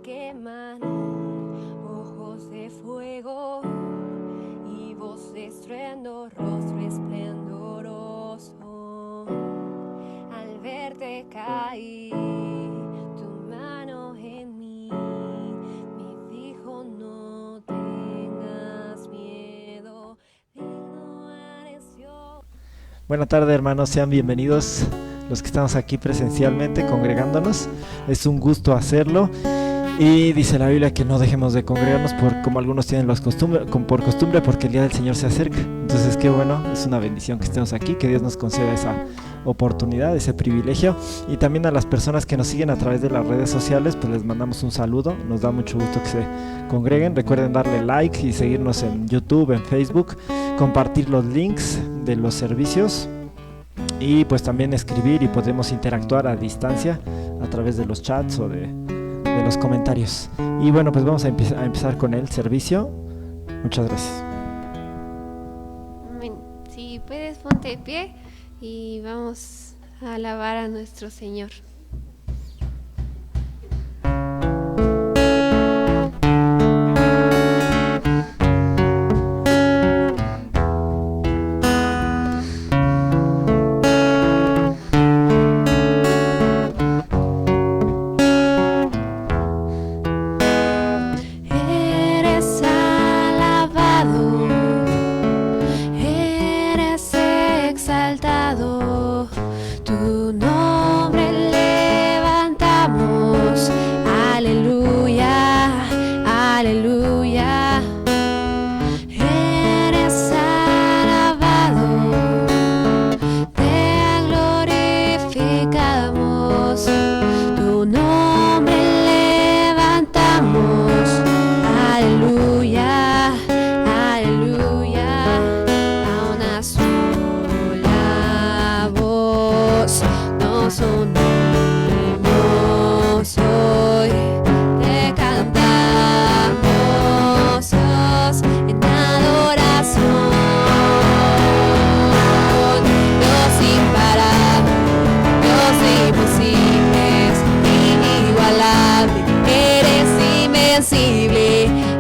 queman, ojos de fuego y voz de estruendo, rostro esplendoroso. Al verte caí, tu mano en mí me dijo: no tengas miedo, digno eres yo. Buenas tardes, hermanos, sean bienvenidos los que estamos aquí presencialmente congregándonos. Es un gusto hacerlo. Y dice la Biblia que no dejemos de congregarnos como algunos tienen por costumbre, porque el día del Señor se acerca. Entonces, qué bueno, es una bendición que estemos aquí, que Dios nos conceda esa oportunidad, ese privilegio. Y también a las personas que nos siguen a través de las redes sociales, pues les mandamos un saludo. Nos da mucho gusto que se congreguen. Recuerden darle like y seguirnos en YouTube, en Facebook, compartir los links de los servicios y pues también escribir, y podemos interactuar a distancia a través de los chats o de los comentarios. Y bueno, pues vamos a empezar con el servicio. Muchas gracias. Amén. Si puedes, ponte de pie y vamos a alabar a nuestro Señor.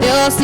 Dios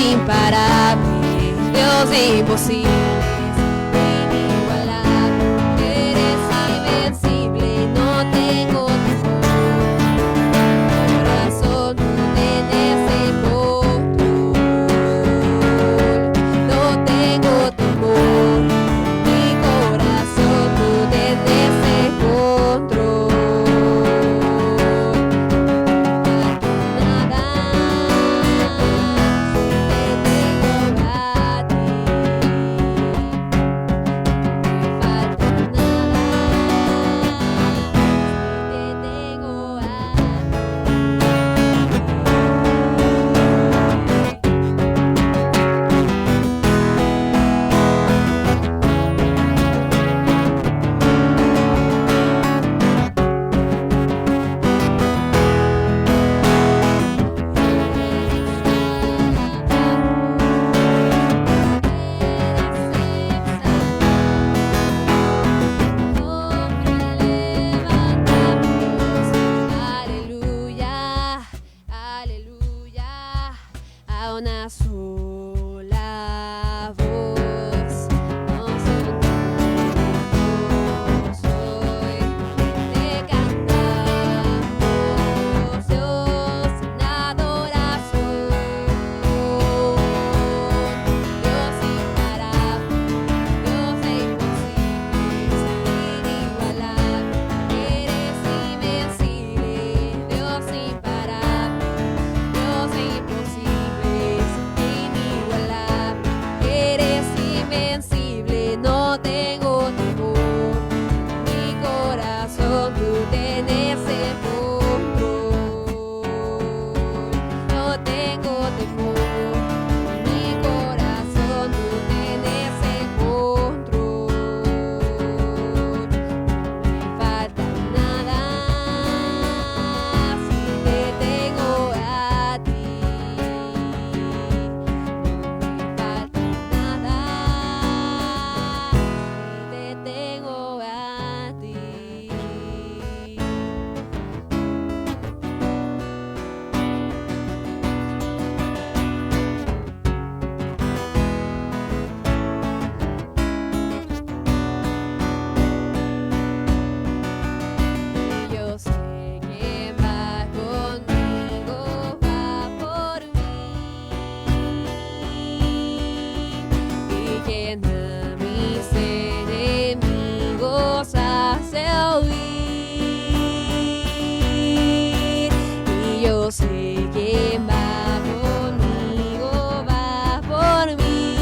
sé quién va conmigo, va por mí.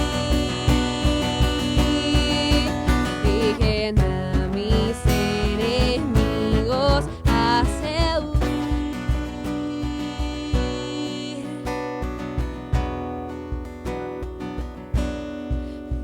Dejen a mis enemigos hacer huir.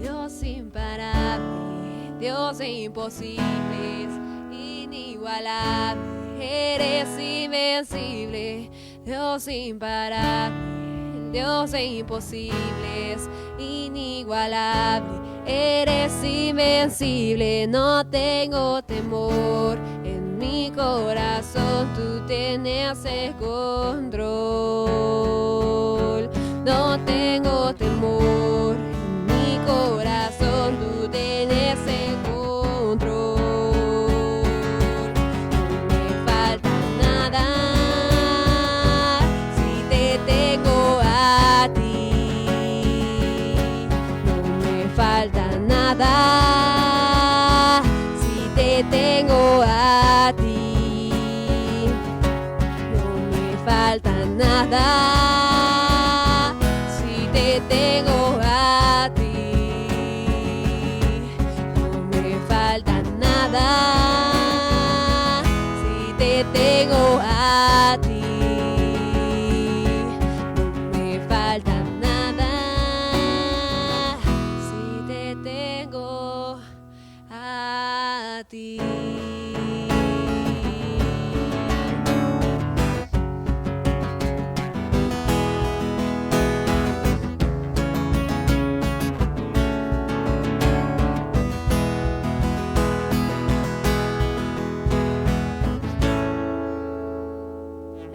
Dios imparable, Dios de imposibles, inigualable, eres invencible. Dios imparable, Dios de imposibles, inigualable, eres invencible. No tengo temor, en mi corazón tú tienes el control. No tengo temor, en mi corazón tú tienes el control. No me falta nada si te tengo a ti. No me falta nada si te tengo a ti. No me falta nada si te tengo a ti. No me falta nada si te tengo a ti. No me falta nada si te tengo a ti.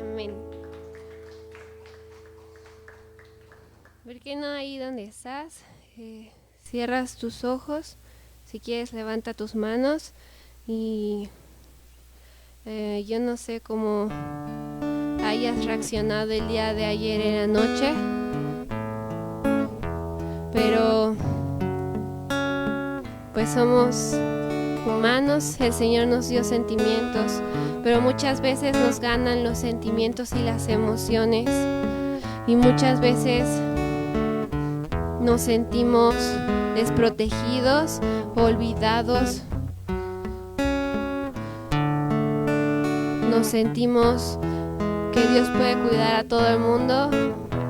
Amén. ¿Por qué no ahí donde estás? Cierras tus ojos. Si quieres, levanta tus manos. Y yo no sé cómo hayas reaccionado el día de ayer en la noche, pero pues somos humanos. El Señor nos dio sentimientos, pero muchas veces nos ganan los sentimientos y las emociones, y muchas veces nos sentimos desprotegidos, olvidados. Nos sentimos que Dios puede cuidar a todo el mundo,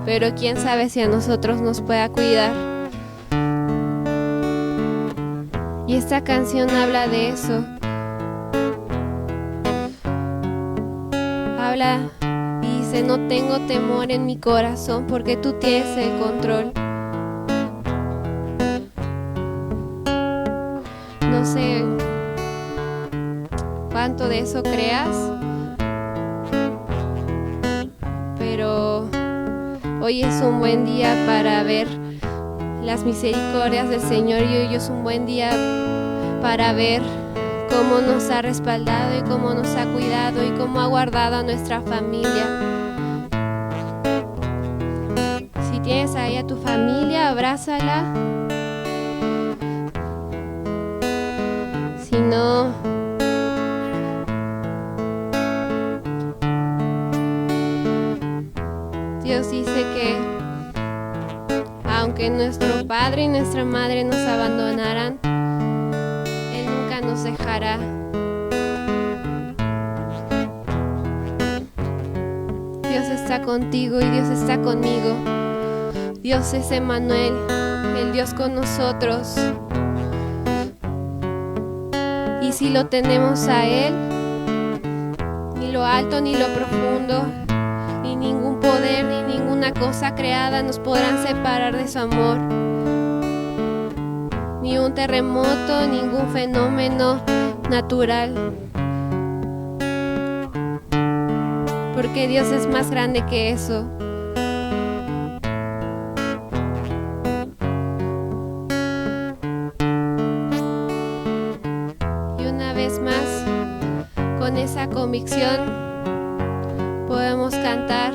pero quién sabe si a nosotros nos pueda cuidar. Y esta canción habla de eso. Habla y dice: no tengo temor en mi corazón porque tú tienes el control. No sé cuánto de eso creas, pero hoy es un buen día para ver las misericordias del Señor, y hoy es un buen día para ver cómo nos ha respaldado y cómo nos ha cuidado y cómo ha guardado a nuestra familia. Si tienes ahí a tu familia, abrázala. Si no, Dios dice que aunque nuestro padre y nuestra madre nos abandonaran, Él nunca nos dejará. Dios está contigo y Dios está conmigo. Dios es Emmanuel, el Dios con nosotros. Y si lo tenemos a Él, ni lo alto ni lo profundo, ni ningún poder ni ninguna cosa creada nos podrán separar de su amor. Ni un terremoto, ningún fenómeno natural. Porque Dios es más grande que eso. Y una vez más, con esa convicción, podemos cantar.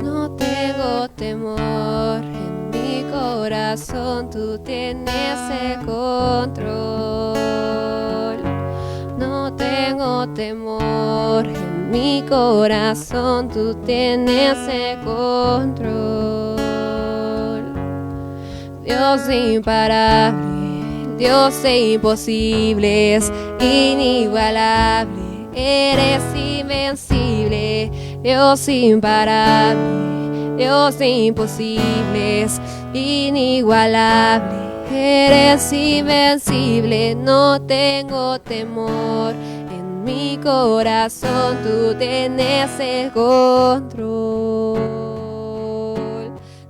No tengo temor, en mi corazón tú tienes el control. temor. En mi corazón tú tienes el control. Dios imparable, Dios de imposibles, inigualable, eres invencible. Dios imparable, Dios de imposibles, inigualable, eres invencible. No tengo temor, en mi corazón tú tienes el control.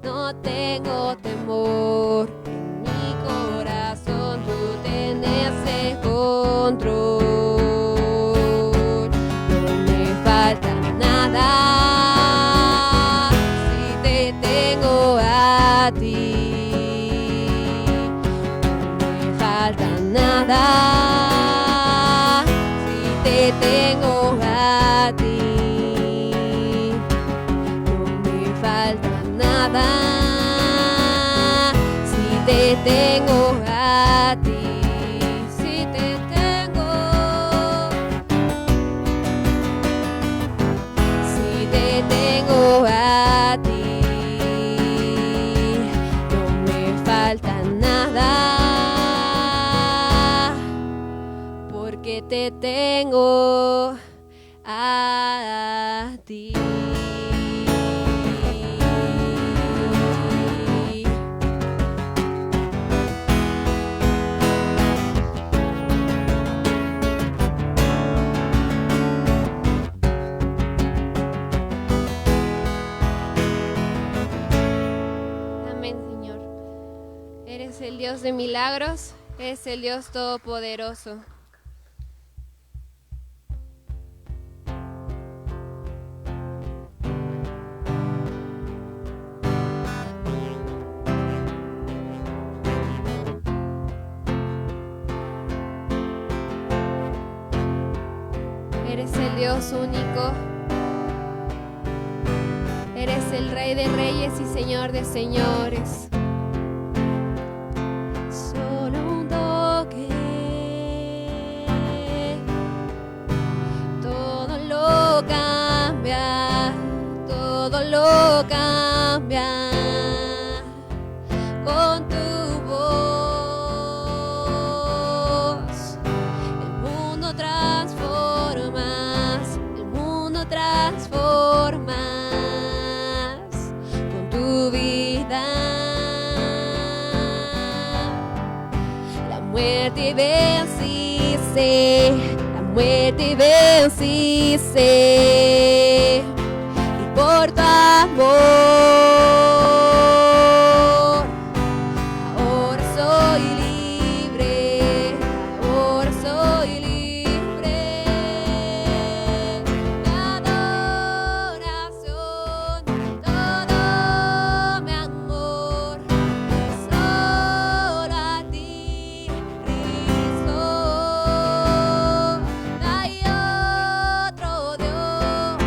No tengo temor, en mi corazón tú tienes el control. No me falta nada si te tengo a ti. No me falta nada si te tengo a ti. No me falta nada si te tengo a ti. Si te tengo, si te tengo a ti, no me falta nada, porque te tengo a ti. Amén, Señor. Eres el Dios de milagros, eres el Dios todopoderoso. Eres el Dios único. Eres el Rey de Reyes y Señor de Señores. Solo un toque, todo lo cambia, todo lo cambia. Con tu voz, el mundo transformas, el mundo transformas. Con tu vida, la muerte venciste, la muerte venciste. Y por tu amor, ahora soy libre, ahora soy libre. Mi adoración, todo mi amor, solo a ti, Cristo. No hay otro Dios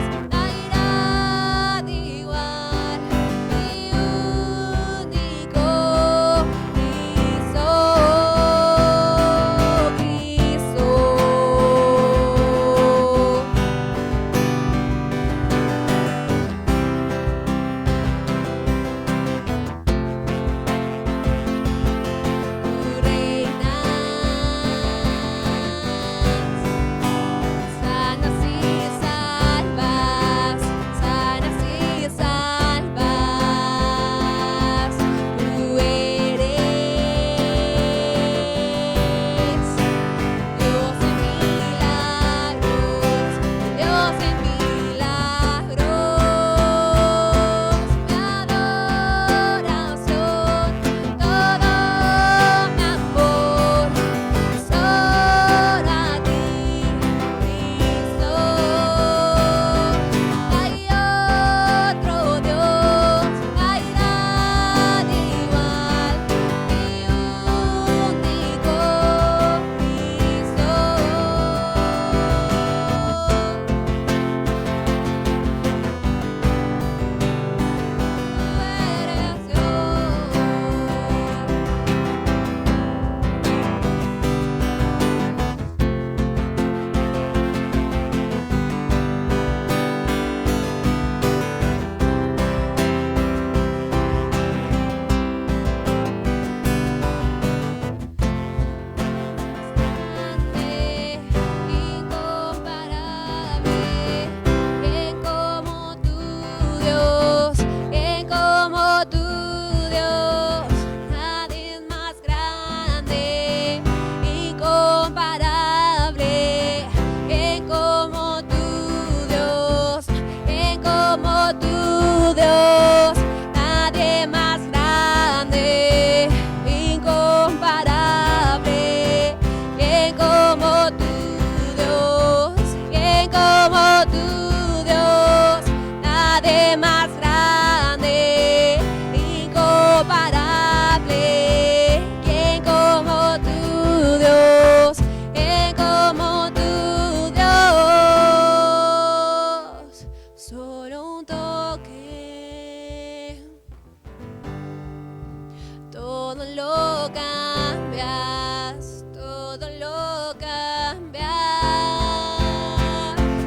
cambiar.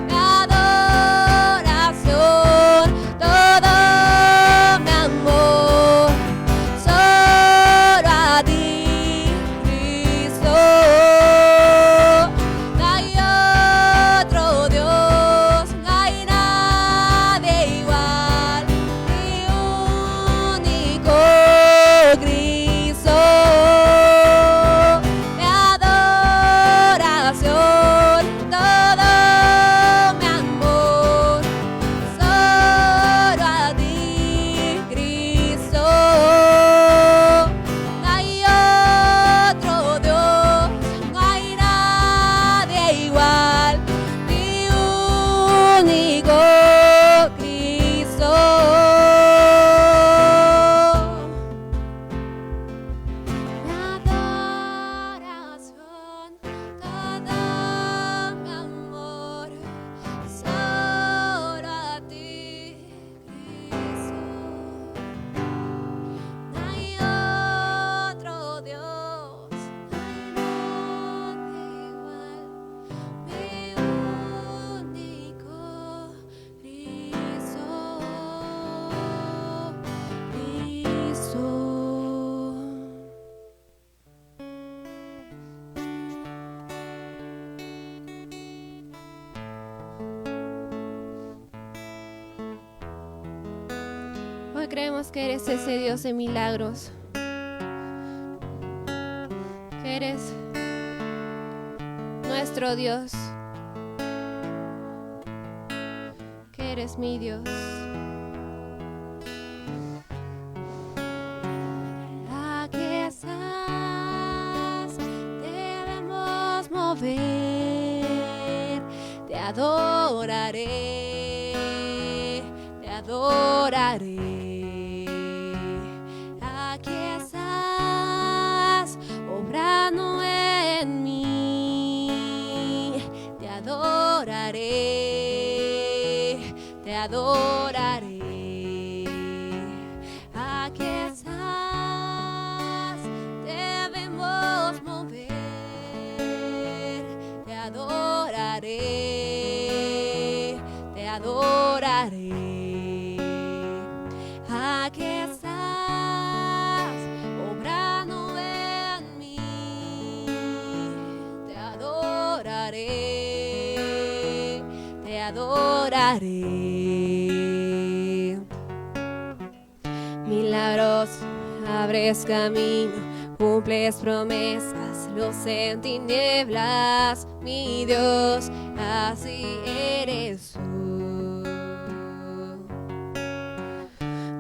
Mi adoración, todo mi amor, solo a ti, Cristo. No hay otro Dios, no hay nadie igual, mi único Cristo. Mi adoración, todo mi amor, solo a ti, Cristo. No hay otro Dios, no hay nadie igual, mi único Cristo. Mi adoración, todo mi amor, solo a ti, Cristo. No hay otro Dios, no hay nadie igual, mi único Cristo. Hoy creemos que eres ese Dios de milagros, que eres nuestro Dios, que eres mi Dios. Aquí estás, debemos mover, te adoraré, te adoraré. Aquí estás, obrando en mí, te adoraré, te adoraré. Aquí estás, debemos mover, te adoraré, te adoraré. Aquí estás, obrando en mí, te adoraré, te adoraré. Milagros, abres camino, cumples promesas, luz en tinieblas, mi Dios, así eres tú.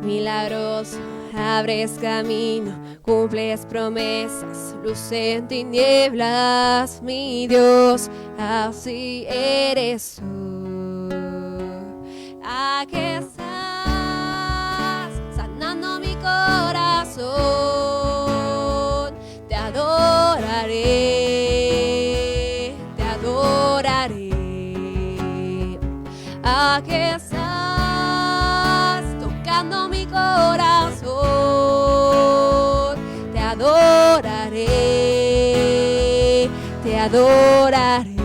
Milagros, abres camino, cumples promesas, luz en tinieblas, mi Dios, así eres tú. Aquí estás, sanando mi corazón, te adoraré, te adoraré. Aquí estás, tocando mi corazón, te adoraré, te adoraré.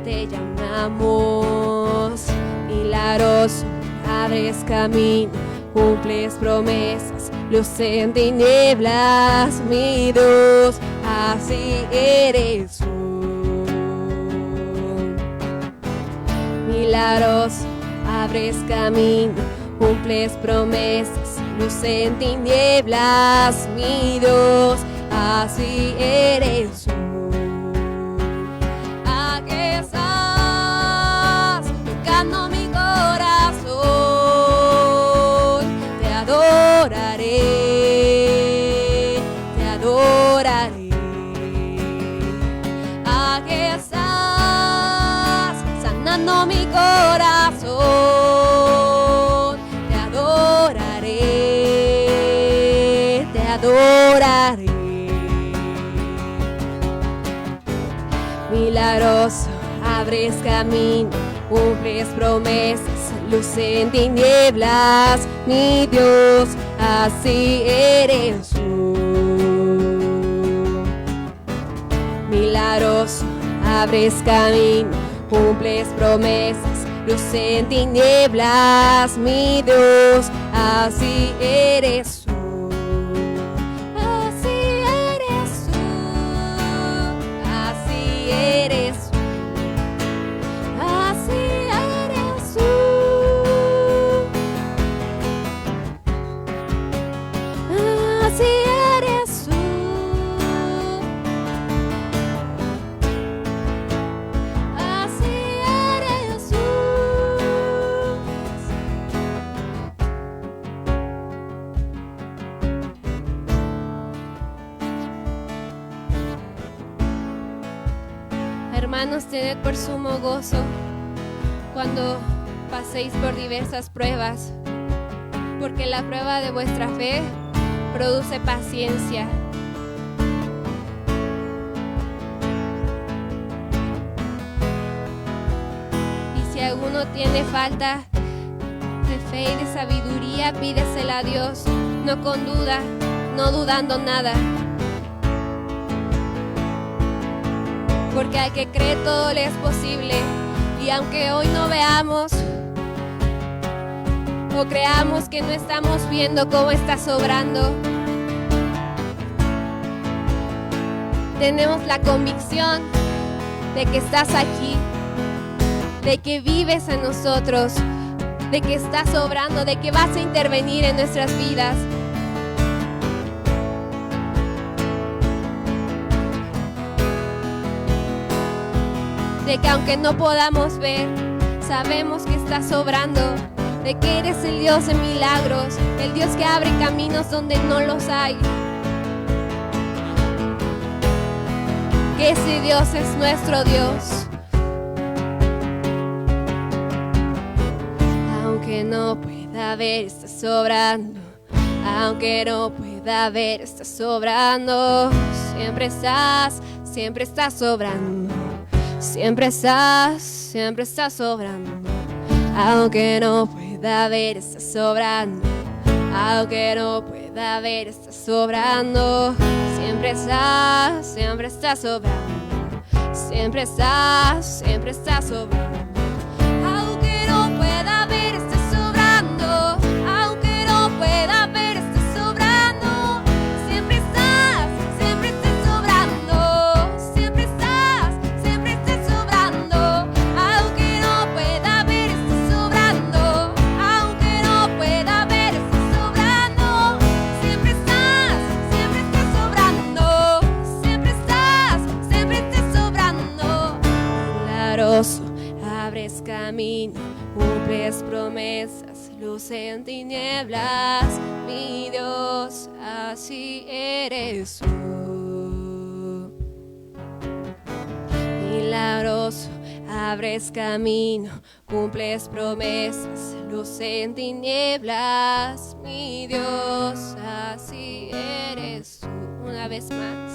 Te llamamos milagroso, abres camino, cumples promesas, luz en tinieblas, mi Dios, así eres tú. Milagroso, abres camino, cumples promesas, luz en tinieblas, mi Dios, así eres tú. Aquí estás, tocando mi corazón, te adoraré, te adoraré. Aquí estás, sanando mi corazón, te adoraré, te adoraré. Milagroso, abres camino, cumples promesas, luz en tinieblas, mi Dios, así eres tú. Milagroso, milagroso, abres camino, cumples promesas, luz en tinieblas, mi Dios, así eres tú. Así eres tú, así eres tú, así eres tú, así eres tú, así eres tú. Hermanos, tened por sumo gozo cuando paséis por diversas pruebas, porque la prueba de vuestra fe produce paciencia. Y si alguno tiene falta de fe y de sabiduría, pídesela a Dios, no con duda, no dudando nada. Porque al que cree todo le es posible. Y aunque hoy no veamos o creamos que no estamos viendo cómo está sobrando, tenemos la convicción de que estás aquí, de que vives en nosotros, de que estás sobrando, de que vas a intervenir en nuestras vidas. De que aunque no podamos ver, sabemos que estás sobrando, de que eres el Dios de milagros, el Dios que abre caminos donde no los hay. Que ese Dios es nuestro Dios. Aunque no pueda ver, estás sobrando. Aunque no pueda ver, estás sobrando. Siempre estás sobrando. Siempre estás sobrando. Aunque no pueda ver, estás sobrando. Aunque no pueda ver, estás sobrando. Siempre estás sobrando. Siempre estás sobrando. Aunque no pueda ver, estás sobrando. Aunque no pueda ver, estás sobrando. Siempre estás sobrando. Siempre estás sobrando. Aunque no pueda ver, estás sobrando. Aunque no pueda ver, estás sobrando. Siempre estás sobrando. Siempre estás sobrando. Milagroso, abres camino, cumples promesas, luz en tinieblas, mi Dios, así eres tú. Milagroso, abres camino, cumples promesas, luz en tinieblas, mi Dios, así eres tú. Una vez más.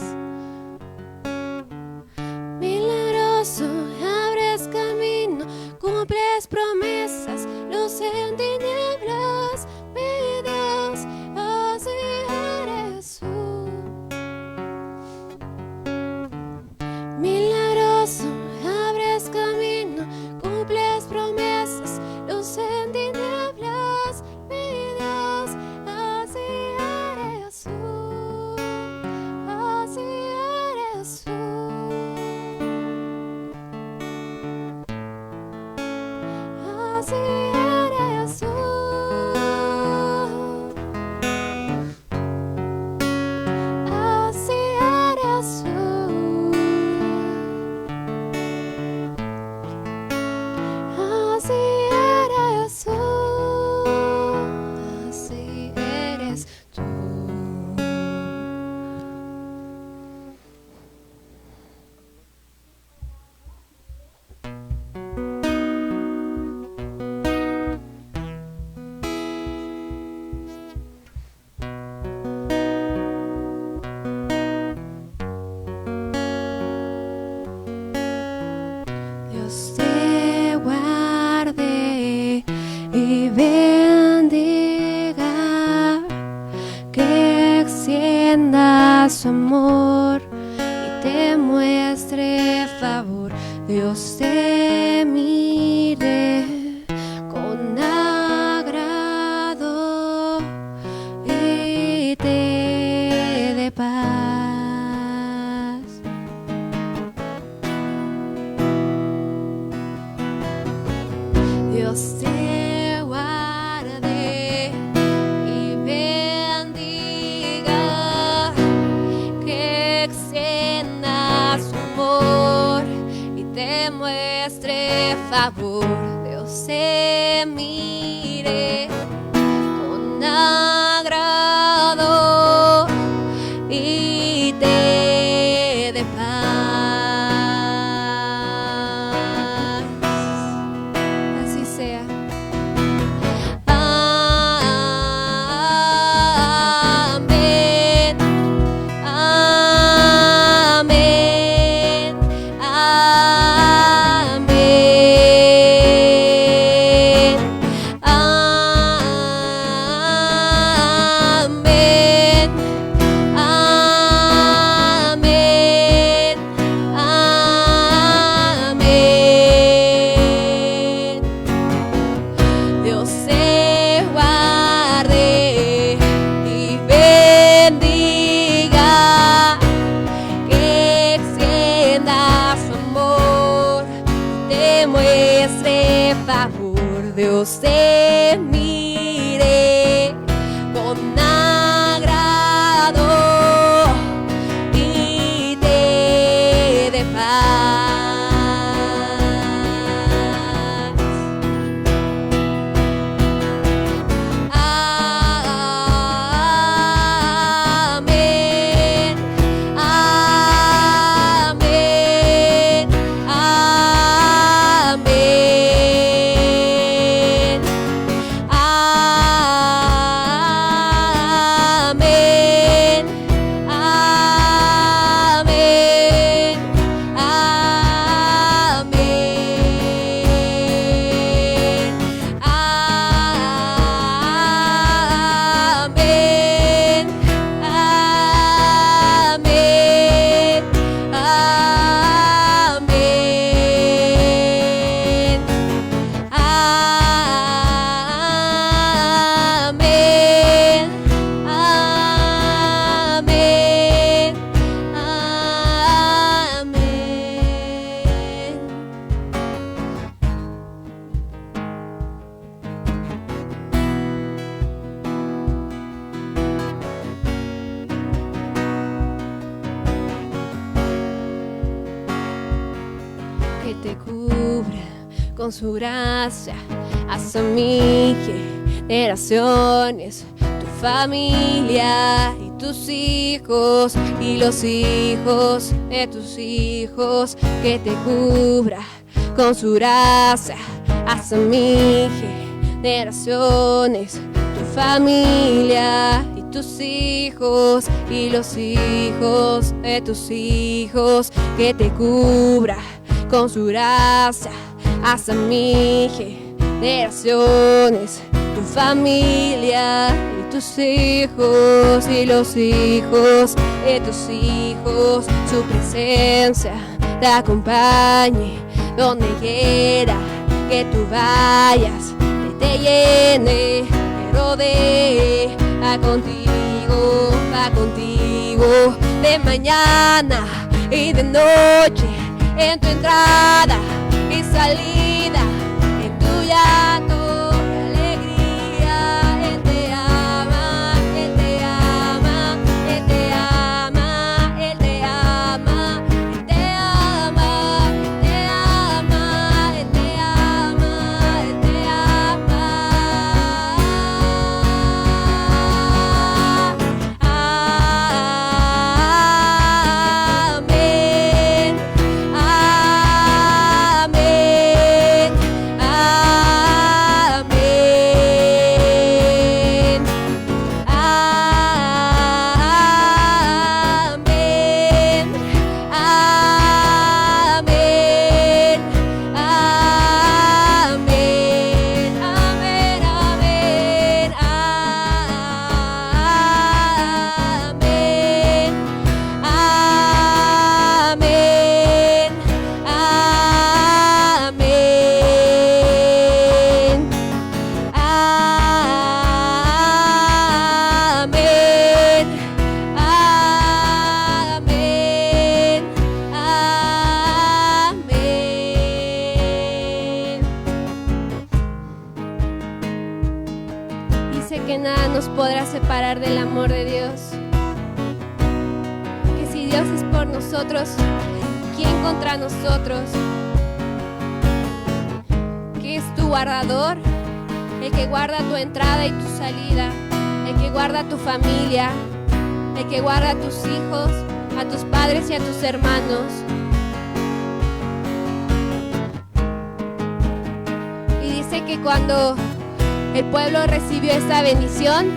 Milagroso, abres camino, cumples promesas, luz en tinieblas, mi Dios, así eres tú. Milagroso, abres camino, cumples promesas, luz en tinieblas, mi Dios, así eres tú. Así eres tú. Así eres tú. Así eres tú. Así eres tú. Así eres tú. Dios te guarde y bendiga, que extienda su amor y te muestre favor. Dios te mire con agrado y te dé paz. Dios te guarde y bendiga, que extienda su amor y te muestre favor. Dios te mire con agrado y te dé paz. Así sea. Amén. Amén. Amén. Amén. Amén. Amén. Dios te guarde y bendiga, que extienda su amor, te muestre favor. Dios te mire con agrado y te dé paz. Amén. Amén. Amén. Amén. Amén. Amén. Amén. Amén. Amén. Amén. Amén. Que te cubra con su gracia hasta mí, generaciones, tu familia y tus hijos y los hijos de tus hijos. Que te cubra con su gracia hasta mí, generaciones, tu familia y tus hijos y los hijos de tus hijos. Que te cubra con su gracia hasta mí, generaciones, tu familia y tus hijos y los hijos de tus hijos. Su presencia te acompañe donde quiera que tú vayas, que te llene, te rodee, va contigo de mañana y de noche, en tu entrada y salida, en tu llanto y alegría. Él te ama, Él te ama, Él te ama, Él te ama, Él te ama, Él te ama, Él te ama, Él te ama. Amén. que nada nos podrá separar del amor de Dios. Que si Dios es por nosotros, ¿quién contra nosotros? Que es tu guardador, el que guarda tu entrada y tu salida, el que guarda tu familia, el que guarda a tus hijos, a tus padres y a tus hermanos. Y dice que cuando el pueblo recibió esta bendición,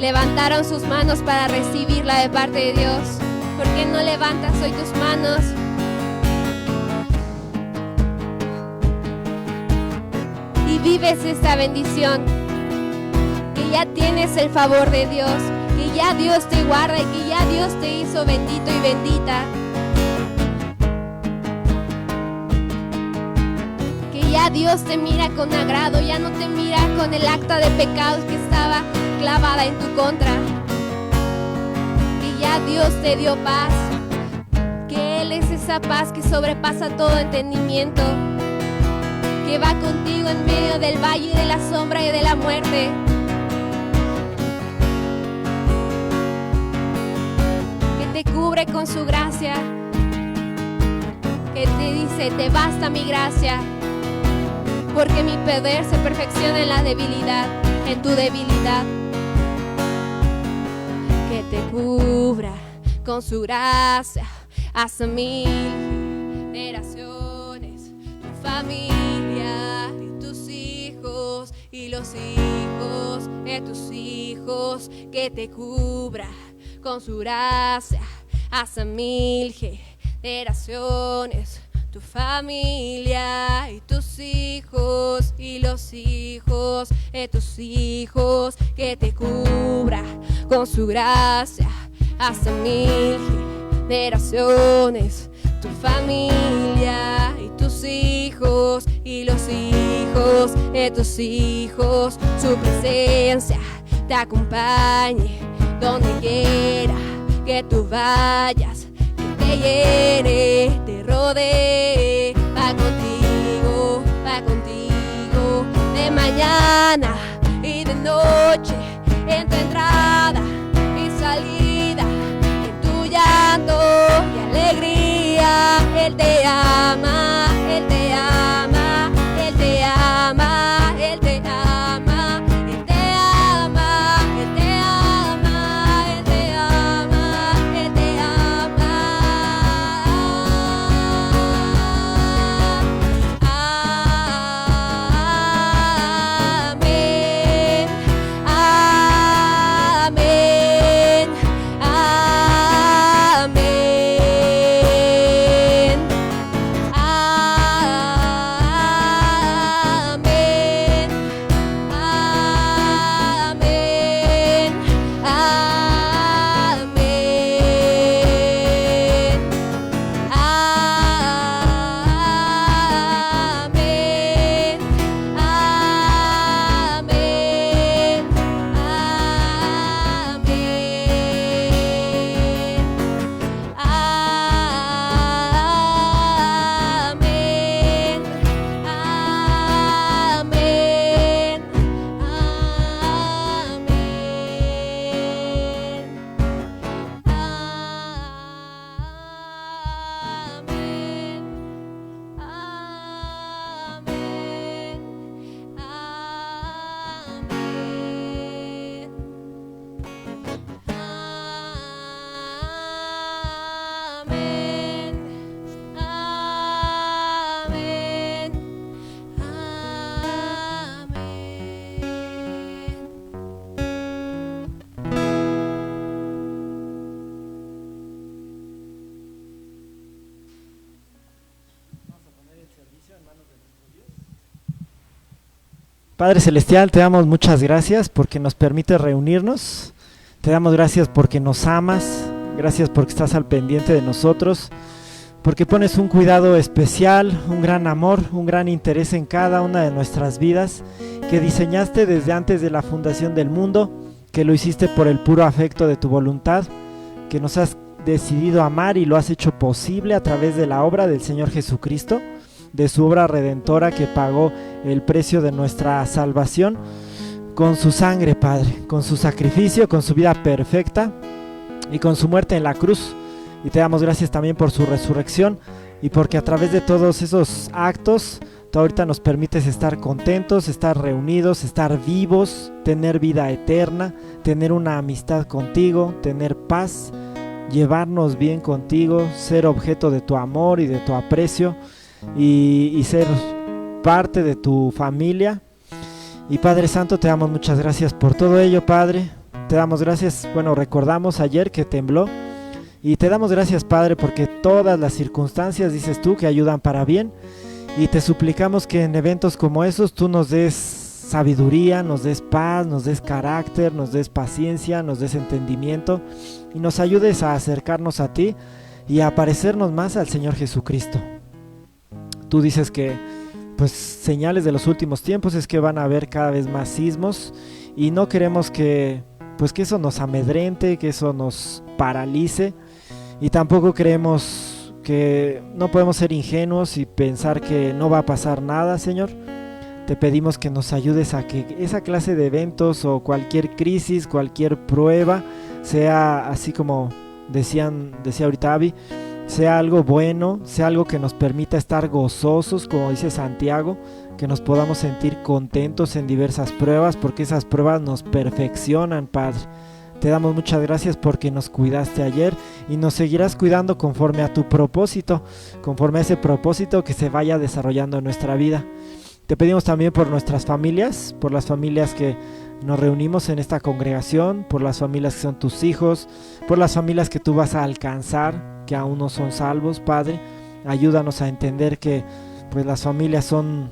levantaron sus manos para recibirla de parte de Dios. ¿Por qué no levantas hoy tus manos? Y vives esta bendición, que ya tienes el favor de Dios, que ya Dios te guarda y que ya Dios te hizo bendito y bendita. Que ya Dios te mira con agrado, ya no te mira con el acta de pecados que estaba clavada en tu contra. Que ya Dios te dio paz, que Él es esa paz que sobrepasa todo entendimiento, que va contigo en medio del valle de la sombra y de la muerte. Que te cubre con su gracia, que te dice, te basta mi gracia, porque mi poder se perfecciona en la debilidad, en tu debilidad. Que te cubra con su gracia hasta 1000 generaciones, tu familia y tus hijos y los hijos de tus hijos. Que te cubra con su gracia hasta 1000 generaciones, tu familia y tus hijos y los hijos de tus hijos. Que te cubra con su gracia hasta 1000 generaciones, tu familia y tus hijos y los hijos de tus hijos. Su presencia te acompañe donde quiera que tú vayas, que te llene, te rodee. Va contigo de mañana y de noche, en tu entrada y salida, en tu llanto y alegría. Él te ama, Él te ama, Él te ama, Él te ama, Él te ama, Él te ama, Él te ama, Él te ama. Amén, amén, Padre Celestial, te damos muchas gracias porque nos permite reunirnos. Te damos gracias porque nos amas. Gracias porque estás al pendiente de nosotros. Porque pones un cuidado especial, un gran amor, un gran interés en cada una de nuestras vidas. Que diseñaste desde antes de la fundación del mundo. Que lo hiciste por el puro afecto de tu voluntad. Que nos has decidido amar y lo has hecho posible a través de la obra del Señor Jesucristo, de su obra redentora que pagó el precio de nuestra salvación. con su sangre, Padre, con su sacrificio, con su vida perfecta y con su muerte en la cruz. Y te damos gracias también por su resurrección y porque a través de todos esos actos tú ahorita nos permites estar contentos, estar reunidos, estar vivos, tener vida eterna, tener una amistad contigo, tener paz, llevarnos bien contigo, ser objeto de tu amor y de tu aprecio y ser parte de tu familia. Y Padre Santo, te damos muchas gracias por todo ello, Padre. Te damos gracias, recordamos ayer que tembló. Y te damos gracias, Padre, porque todas las circunstancias, dices tú, que ayudan para bien. Y te suplicamos que en eventos como esos tú nos des sabiduría, nos des paz, nos des carácter, nos des paciencia, nos des entendimiento. Y nos ayudes a acercarnos a ti y a parecernos más al Señor Jesucristo. Tú dices que pues señales de los últimos tiempos es que van a haber cada vez más sismos. Y no queremos que eso nos amedrente, que eso nos paralice. Y tampoco creemos que no podemos ser ingenuos y pensar que no va a pasar nada, Señor. Te pedimos que nos ayudes a que esa clase de eventos o cualquier crisis, cualquier prueba, sea así como decía ahorita Abby, sea algo bueno, sea algo que nos permita estar gozosos, como dice Santiago, que nos podamos sentir contentos en diversas pruebas, porque esas pruebas nos perfeccionan, Padre. Te damos muchas gracias porque nos cuidaste ayer y nos seguirás cuidando conforme a tu propósito, conforme a ese propósito que se vaya desarrollando en nuestra vida. Te pedimos también por nuestras familias, por las familias que nos reunimos en esta congregación, por las familias que son tus hijos, por las familias que tú vas a alcanzar, que aún no son salvos, Padre. Ayúdanos a entender que pues las familias son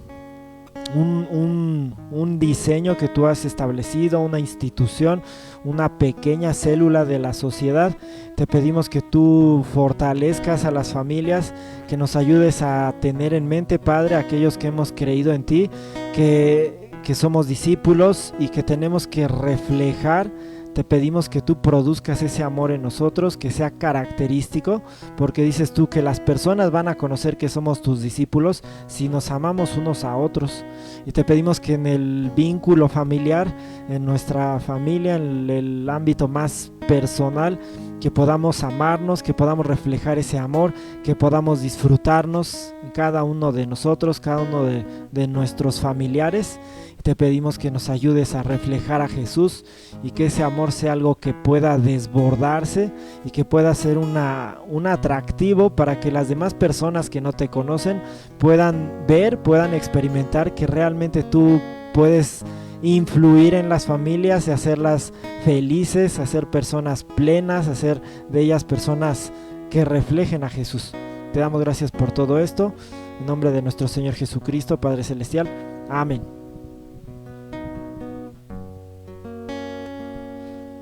un diseño que tú has establecido, una institución, una pequeña célula de la sociedad. Te pedimos que tú fortalezcas a las familias, que nos ayudes a tener en mente, Padre, aquellos que hemos creído en ti, que somos discípulos y que tenemos que reflejar. Te pedimos que tú produzcas ese amor en nosotros, que sea característico, porque dices tú que las personas van a conocer que somos tus discípulos si nos amamos unos a otros. Y te pedimos que en el vínculo familiar, en nuestra familia, en el ámbito más personal, que podamos amarnos, que podamos reflejar ese amor, que podamos disfrutarnos cada uno de nosotros, cada uno de nuestros familiares. Te pedimos que nos ayudes a reflejar a Jesús y que ese amor sea algo que pueda desbordarse y que pueda ser un atractivo para que las demás personas que no te conocen puedan ver, puedan experimentar que realmente tú puedes influir en las familias y hacerlas felices, hacer personas plenas, hacer de ellas personas que reflejen a Jesús. Te damos gracias por todo esto, en nombre de nuestro Señor Jesucristo, Padre Celestial. Amén.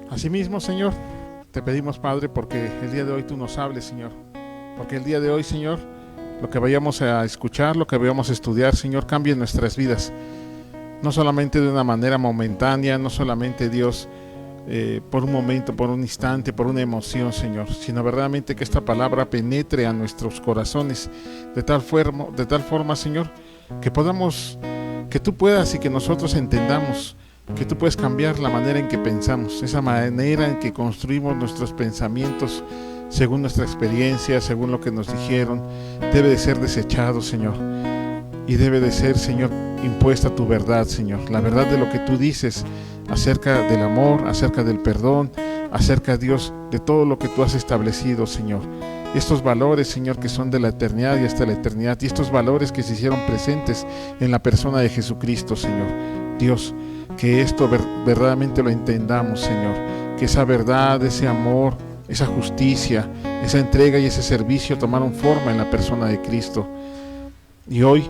Asimismo, Señor, te pedimos, Padre, porque el día de hoy tú nos hables, Señor. Porque el día de hoy, Señor, lo que vayamos a escuchar, lo que vayamos a estudiar, Señor, cambie nuestras vidas. No solamente de una manera momentánea, no solamente, Dios, por un momento, por un instante, por una emoción, Señor, sino verdaderamente que esta palabra penetre a nuestros corazones de tal forma, Señor, que tú puedas y que nosotros entendamos que tú puedes cambiar la manera en que pensamos, esa manera en que construimos nuestros pensamientos según nuestra experiencia, según lo que nos dijeron, debe de ser desechado, Señor, y debe de ser, Señor, impuesta tu verdad, Señor, la verdad de lo que tú dices acerca del amor, acerca del perdón, acerca, Dios, de todo lo que tú has establecido, Señor. Estos valores, Señor, que son de la eternidad y hasta la eternidad, y estos valores que se hicieron presentes en la persona de Jesucristo, Señor. Dios, que esto verdaderamente lo entendamos, Señor, que esa verdad, ese amor, esa justicia, esa entrega y ese servicio tomaron forma en la persona de Cristo. Y hoy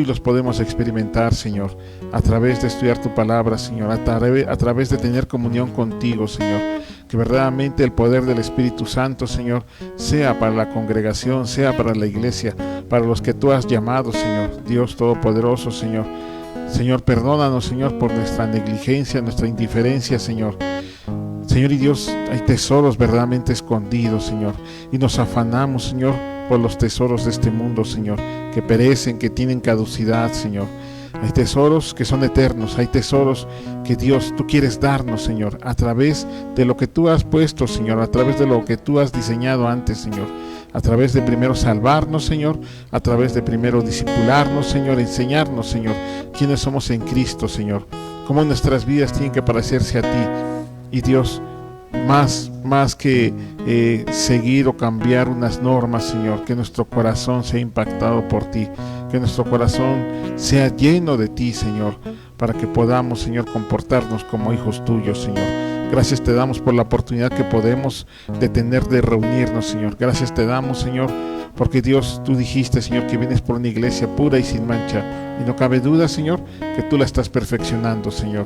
los podemos experimentar, Señor, a través de estudiar tu palabra, Señor, a través de tener comunión contigo, Señor. Que verdaderamente el poder del Espíritu Santo, Señor, sea para la congregación, sea para la iglesia, para los que tú has llamado, Señor, Dios Todopoderoso, Señor. Señor, perdónanos, Señor, por nuestra negligencia, nuestra indiferencia, Señor. Señor y Dios, hay tesoros verdaderamente escondidos, Señor, y nos afanamos, Señor, por los tesoros de este mundo, Señor, que perecen, que tienen caducidad, Señor. Hay tesoros que son eternos, hay tesoros que Dios, tú quieres darnos, Señor, a través de lo que tú has puesto, Señor, a través de lo que tú has diseñado antes, Señor, a través de primero salvarnos, Señor, a través de primero discipularnos, Señor, enseñarnos, Señor, quiénes somos en Cristo, Señor, cómo nuestras vidas tienen que parecerse a ti. Y Dios, más que seguir o cambiar unas normas, Señor, que nuestro corazón sea impactado por ti, que nuestro corazón sea lleno de ti, Señor, para que podamos, Señor, comportarnos como hijos tuyos, Señor. Gracias te damos por la oportunidad que podemos de tener de reunirnos, Señor. Gracias te damos, Señor, porque Dios, tú dijiste, Señor, que vienes por una iglesia pura y sin mancha, y no cabe duda, Señor, que tú la estás perfeccionando, Señor.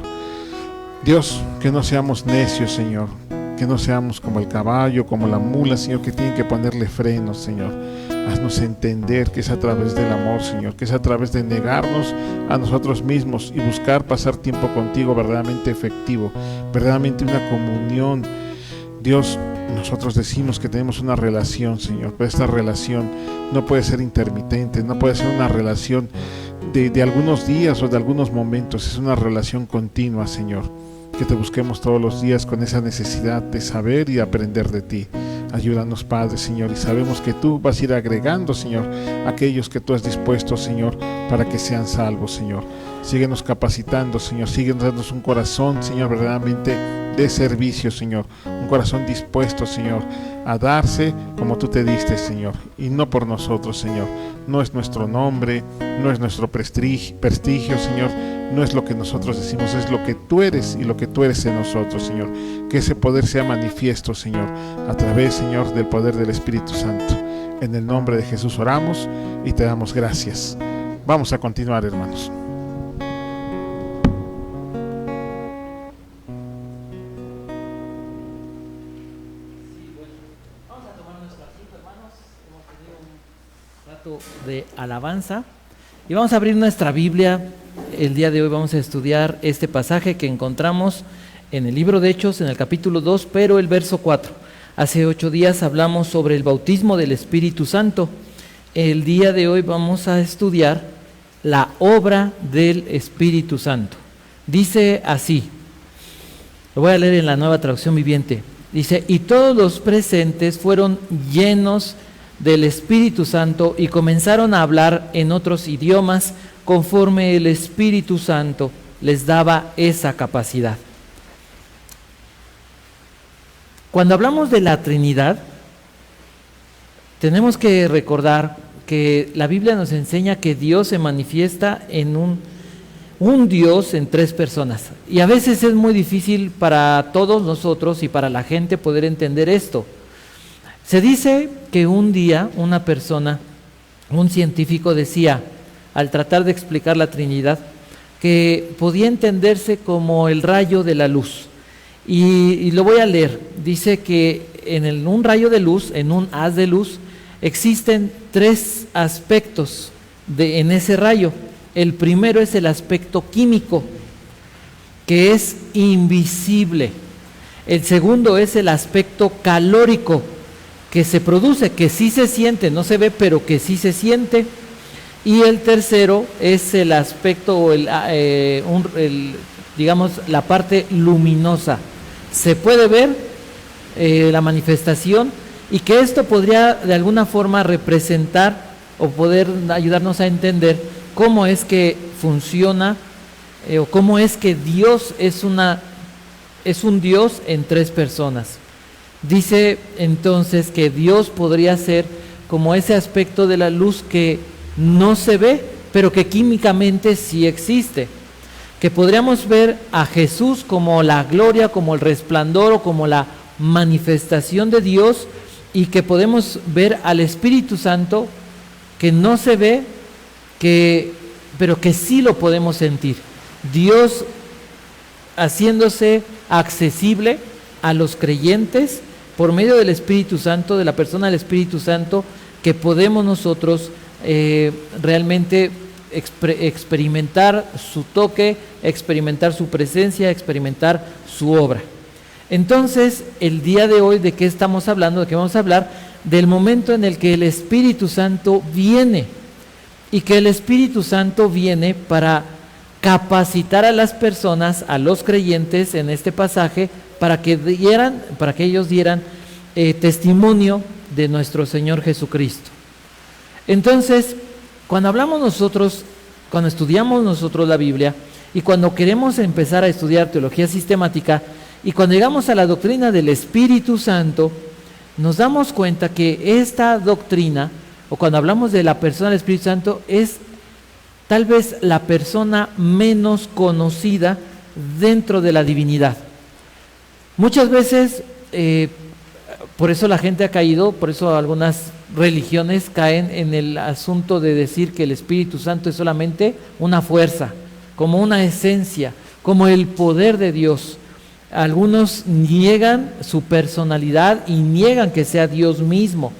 Dios, que no seamos necios, Señor, que no seamos como el caballo, como la mula, Señor, que tienen que ponerle frenos, Señor. Haznos entender que es a través del amor, Señor, que es a través de negarnos a nosotros mismos y buscar pasar tiempo contigo verdaderamente efectivo, verdaderamente una comunión. Dios, nosotros decimos que tenemos una relación, Señor, pero esta relación no puede ser intermitente, no puede ser una relación de algunos días o de algunos momentos, es una relación continua, Señor. Que te busquemos todos los días con esa necesidad de saber y aprender de ti. Ayúdanos, Padre, Señor, y sabemos que tú vas a ir agregando, Señor, aquellos que tú has dispuesto, Señor, para que sean salvos, Señor. Síguenos capacitando, Señor, síguenos dándonos un corazón, Señor, verdaderamente de servicio, Señor, un corazón dispuesto, Señor, a darse como tú te diste, Señor, y no por nosotros, Señor. No es nuestro nombre, no es nuestro prestigio, Señor, no es lo que nosotros decimos, es lo que tú eres y lo que tú eres en nosotros, Señor. Que ese poder sea manifiesto, Señor, a través, Señor, del poder del Espíritu Santo. En el nombre de Jesús oramos y te damos gracias. Vamos a continuar, hermanos. De alabanza y vamos a abrir nuestra Biblia. El día de hoy vamos a estudiar este pasaje que encontramos en el libro de Hechos, en el capítulo 2, pero el verso 4. Hace 8 días hablamos sobre el bautismo del Espíritu Santo. El día de hoy vamos a estudiar la obra del Espíritu Santo. Dice así, lo voy a leer en la Nueva Traducción Viviente. Dice: y todos los presentes fueron llenos del Espíritu Santo y comenzaron a hablar en otros idiomas conforme el Espíritu Santo les daba esa capacidad. Cuando hablamos de la Trinidad, tenemos que recordar que la Biblia nos enseña que Dios se manifiesta en un Dios en 3 personas. Y a veces es muy difícil para todos nosotros y para la gente poder entender esto. Se dice que un día una persona, un científico decía, al tratar de explicar la Trinidad, que podía entenderse como el rayo de la luz. Y lo voy a leer. Dice que en un rayo de luz, en un haz de luz, existen 3 aspectos en ese rayo. El primero es el aspecto químico, que es invisible. El segundo es el aspecto calórico, que se produce, que sí se siente, no se ve, pero que sí se siente. Y el tercero es el aspecto, digamos, la parte luminosa. Se puede ver la manifestación, y que esto podría de alguna forma representar o poder ayudarnos a entender cómo es que funciona o cómo es que Dios es un Dios en 3 personas. Dice entonces que Dios podría ser como ese aspecto de la luz que no se ve, pero que químicamente sí existe. Que podríamos ver a Jesús como la gloria, como el resplandor o como la manifestación de Dios, y que podemos ver al Espíritu Santo que no se ve, pero que sí lo podemos sentir. Dios haciéndose accesible a los creyentes por medio del Espíritu Santo, de la persona del Espíritu Santo, que podemos nosotros realmente experimentar su toque, experimentar su presencia, experimentar su obra. Entonces, el día de hoy, ¿de qué estamos hablando? ¿De qué vamos a hablar? Del momento en el que el Espíritu Santo viene, y que el Espíritu Santo viene para capacitar a las personas, a los creyentes en este pasaje, para que ellos dieran testimonio de nuestro Señor Jesucristo. Entonces, cuando estudiamos nosotros la Biblia, y cuando queremos empezar a estudiar teología sistemática, y cuando llegamos a la doctrina del Espíritu Santo, nos damos cuenta que esta doctrina, o cuando hablamos de la persona del Espíritu Santo, es tal vez la persona menos conocida dentro de la divinidad. Muchas veces, por eso la gente ha caído, por eso algunas religiones caen en el asunto de decir que el Espíritu Santo es solamente una fuerza, como una esencia, como el poder de Dios. Algunos niegan su personalidad y niegan que sea Dios mismo.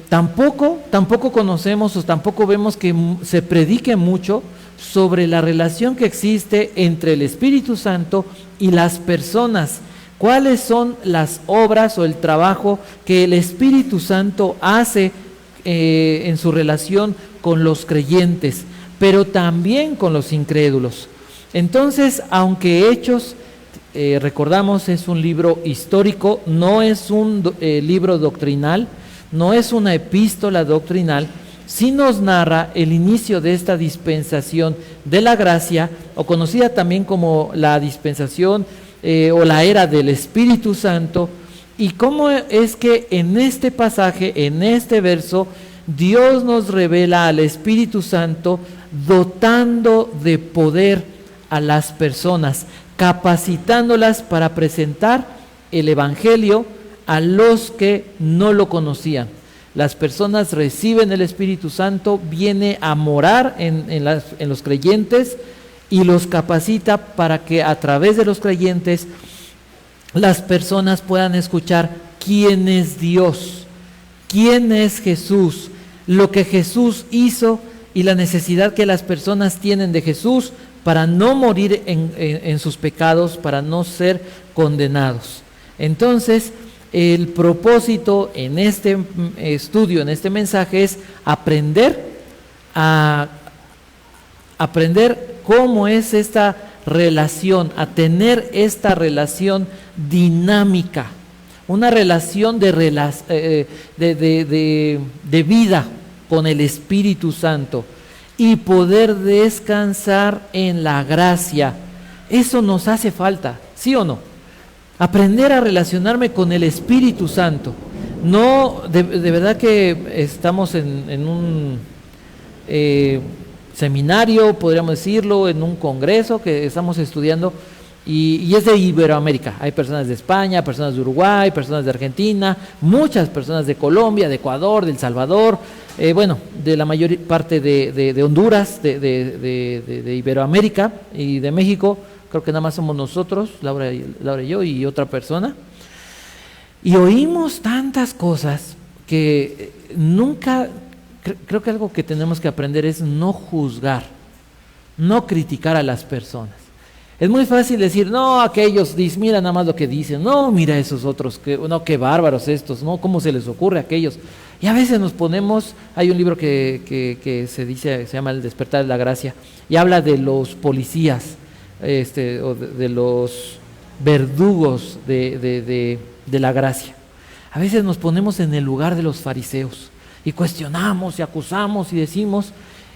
Tampoco conocemos o tampoco vemos que se predique mucho sobre la relación que existe entre el Espíritu Santo y las personas. ¿Cuáles son las obras o el trabajo que el Espíritu Santo hace en su relación con los creyentes, pero también con los incrédulos? Entonces, aunque Hechos, recordamos, es un libro histórico, no es un libro doctrinal, no es una epístola doctrinal, sí nos narra el inicio de esta dispensación de la gracia, o conocida también como la dispensación o la era del Espíritu Santo, y cómo es que en este pasaje, en este verso, Dios nos revela al Espíritu Santo dotando de poder a las personas, capacitándolas para presentar el Evangelio a los que no lo conocían. Las personas reciben el Espíritu Santo, viene a morar en los creyentes y los capacita para que a través de los creyentes las personas puedan escuchar quién es Dios, quién es Jesús, lo que Jesús hizo y la necesidad que las personas tienen de Jesús para no morir en sus pecados, para no ser condenados. Entonces, el propósito en este estudio, en este mensaje, es aprender cómo es esta relación, a tener esta relación dinámica, una relación de vida con el Espíritu Santo y poder descansar en la gracia. Eso nos hace falta, ¿sí o no? Aprender a relacionarme con el Espíritu Santo. No, de verdad que estamos en un seminario, podríamos decirlo, en un congreso que estamos estudiando y es de Iberoamérica. Hay personas de España, personas de Uruguay, personas de Argentina, muchas personas de Colombia, de Ecuador, de El Salvador, de la mayor parte de Honduras, de Iberoamérica y de México. Creo que nada más somos nosotros, Laura y yo y otra persona. Y oímos tantas cosas que nunca, creo que algo que tenemos que aprender es no juzgar, no criticar a las personas. Es muy fácil decir, no, aquellos, mira nada más lo que dicen, no, mira esos otros, qué bárbaros estos, no, cómo se les ocurre a aquellos. Y a veces nos ponemos, hay un libro que se llama El despertar de la gracia, y habla de los policías, o de los verdugos de la gracia. A veces nos ponemos en el lugar de los fariseos y cuestionamos y acusamos y decimos,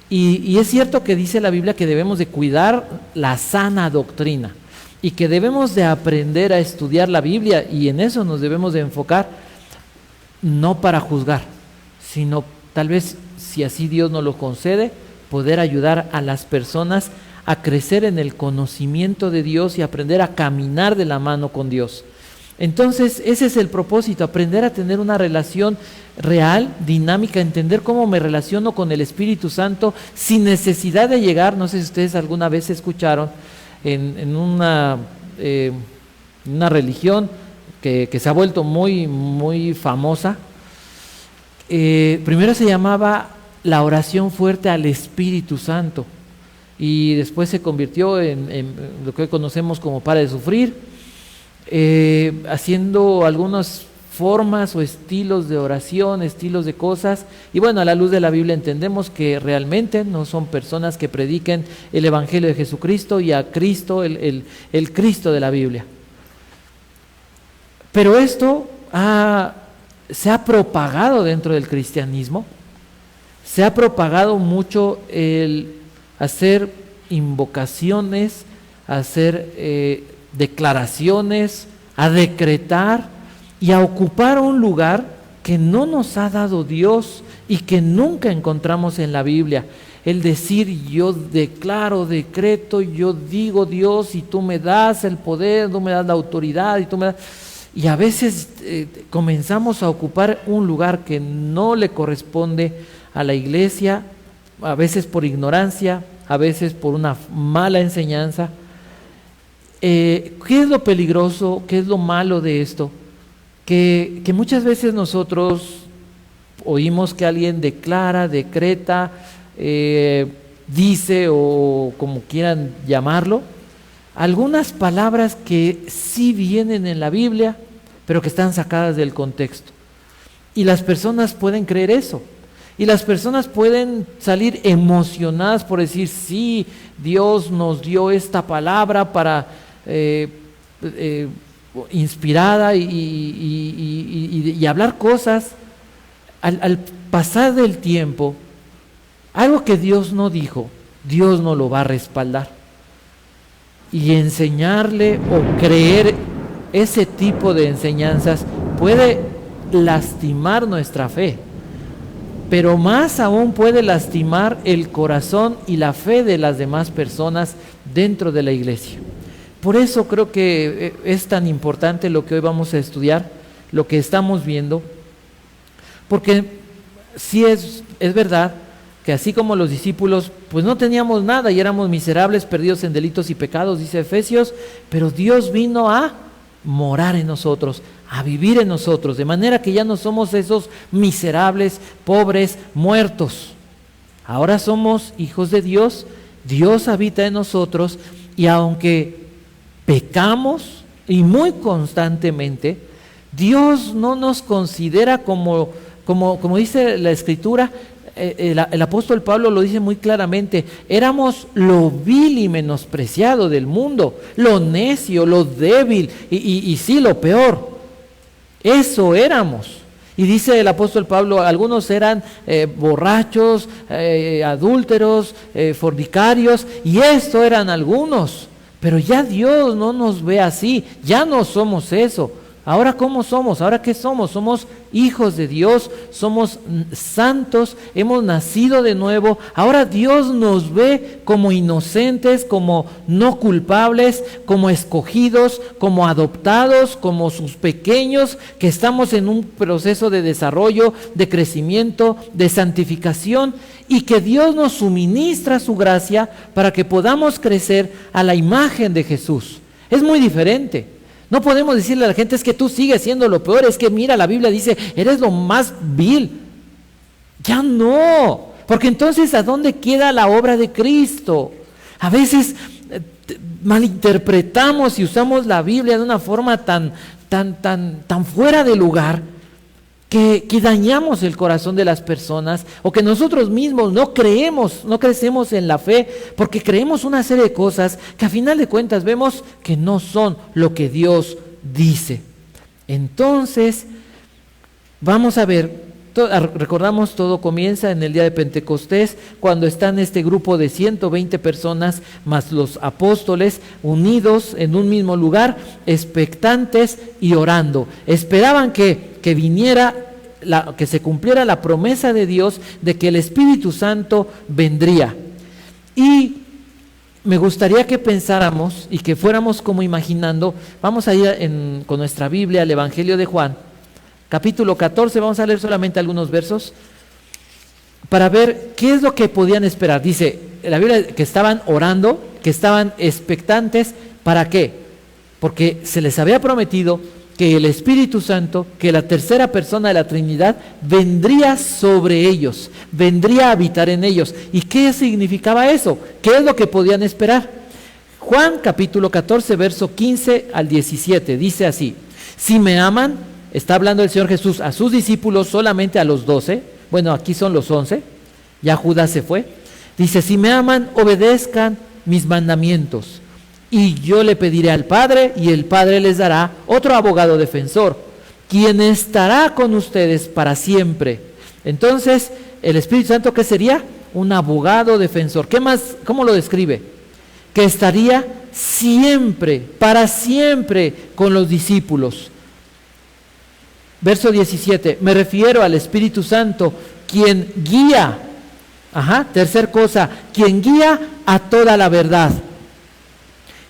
y es cierto que dice la Biblia que debemos de cuidar la sana doctrina y que debemos de aprender a estudiar la Biblia, y en eso nos debemos de enfocar, no para juzgar, sino tal vez, si así Dios nos lo concede, poder ayudar a las personas a crecer en el conocimiento de Dios y aprender a caminar de la mano con Dios. Entonces, ese es el propósito, aprender a tener una relación real, dinámica, entender cómo me relaciono con el Espíritu Santo sin necesidad de llegar, no sé si ustedes alguna vez escucharon, en una religión que se ha vuelto muy, muy famosa. Primero se llamaba la oración fuerte al Espíritu Santo, y después se convirtió en lo que hoy conocemos como para de sufrir, haciendo algunas formas o estilos de oración, estilos de cosas, y bueno, a la luz de la Biblia entendemos que realmente no son personas que prediquen el Evangelio de Jesucristo y a Cristo, el Cristo de la Biblia. Pero esto se ha propagado dentro del cristianismo, se ha propagado mucho el hacer invocaciones, hacer declaraciones, a decretar y a ocupar un lugar que no nos ha dado Dios y que nunca encontramos en la Biblia. El decir yo declaro, decreto, yo digo Dios y tú me das el poder, tú me das la autoridad y tú me das... Y a veces comenzamos a ocupar un lugar que no le corresponde a la iglesia, a veces por ignorancia, a veces por una mala enseñanza. ¿Qué es lo peligroso? ¿Qué es lo malo de esto? Que muchas veces nosotros oímos que alguien declara, decreta, dice o como quieran llamarlo, algunas palabras que sí vienen en la Biblia, pero que están sacadas del contexto. Y las personas pueden creer eso. Y las personas pueden salir emocionadas por decir, sí, Dios nos dio esta palabra para inspirada y hablar cosas. Al pasar del tiempo, algo que Dios no dijo, Dios no lo va a respaldar. Y enseñarle o creer ese tipo de enseñanzas puede lastimar nuestra fe, pero más aún puede lastimar el corazón y la fe de las demás personas dentro de la iglesia. Por eso creo que es tan importante lo que hoy vamos a estudiar, lo que estamos viendo, porque sí es verdad que así como los discípulos, pues no teníamos nada y éramos miserables, perdidos en delitos y pecados, dice Efesios, pero Dios vino a morar en nosotros, a vivir en nosotros, de manera que ya no somos esos miserables, pobres, muertos. Ahora somos hijos de Dios, Dios habita en nosotros, y aunque pecamos y muy constantemente, Dios no nos considera como dice la Escritura. El apóstol Pablo lo dice muy claramente, éramos lo vil y menospreciado del mundo, lo necio, lo débil y sí, lo peor. Eso éramos. Y dice el apóstol Pablo, algunos eran borrachos, adúlteros, fornicarios, y esto eran algunos. Pero ya Dios no nos ve así, ya no somos eso. Ahora, ¿cómo somos? ¿Ahora qué somos? Somos hijos de Dios, somos santos, hemos nacido de nuevo. Ahora Dios nos ve como inocentes, como no culpables, como escogidos, como adoptados, como sus pequeños, que estamos en un proceso de desarrollo, de crecimiento, de santificación, y que Dios nos suministra su gracia para que podamos crecer a la imagen de Jesús. Es muy diferente. No podemos decirle a la gente, es que tú sigues siendo lo peor, es que mira, la Biblia dice, eres lo más vil. Ya no, porque entonces ¿a dónde queda la obra de Cristo? A veces malinterpretamos y usamos la Biblia de una forma tan fuera de lugar que dañamos el corazón de las personas, o que nosotros mismos no crecemos en la fe, porque creemos una serie de cosas que a final de cuentas vemos que no son lo que Dios dice. Entonces, vamos a ver, recordamos, todo comienza en el día de Pentecostés, cuando están este grupo de 120 personas, más los apóstoles, unidos en un mismo lugar, expectantes y orando. Esperaban que viniera, que se cumpliera la promesa de Dios de que el Espíritu Santo vendría. Y me gustaría que pensáramos y que fuéramos como imaginando. Vamos a ir con nuestra Biblia al Evangelio de Juan, capítulo 14, vamos a leer solamente algunos versos para ver qué es lo que podían esperar. Dice la Biblia que estaban orando, que estaban expectantes. ¿Para qué? Porque se les había prometido que el Espíritu Santo, que la tercera persona de la Trinidad, vendría sobre ellos, vendría a habitar en ellos. ¿Y qué significaba eso? ¿Qué es lo que podían esperar? Juan capítulo 14, verso 15 al 17, dice así: si me aman, está hablando el Señor Jesús a sus discípulos, solamente a los 12, bueno, aquí son los 11, ya Judas se fue. Dice, si me aman, obedezcan mis mandamientos, y yo le pediré al Padre, y el Padre les dará otro abogado defensor, quien estará con ustedes para siempre. Entonces, el Espíritu Santo, ¿qué sería? Un abogado defensor. ¿Qué más? ¿Cómo lo describe? Que estaría siempre, para siempre, con los discípulos. Verso 17, me refiero al Espíritu Santo, quien guía, tercer cosa, quien guía a toda la verdad.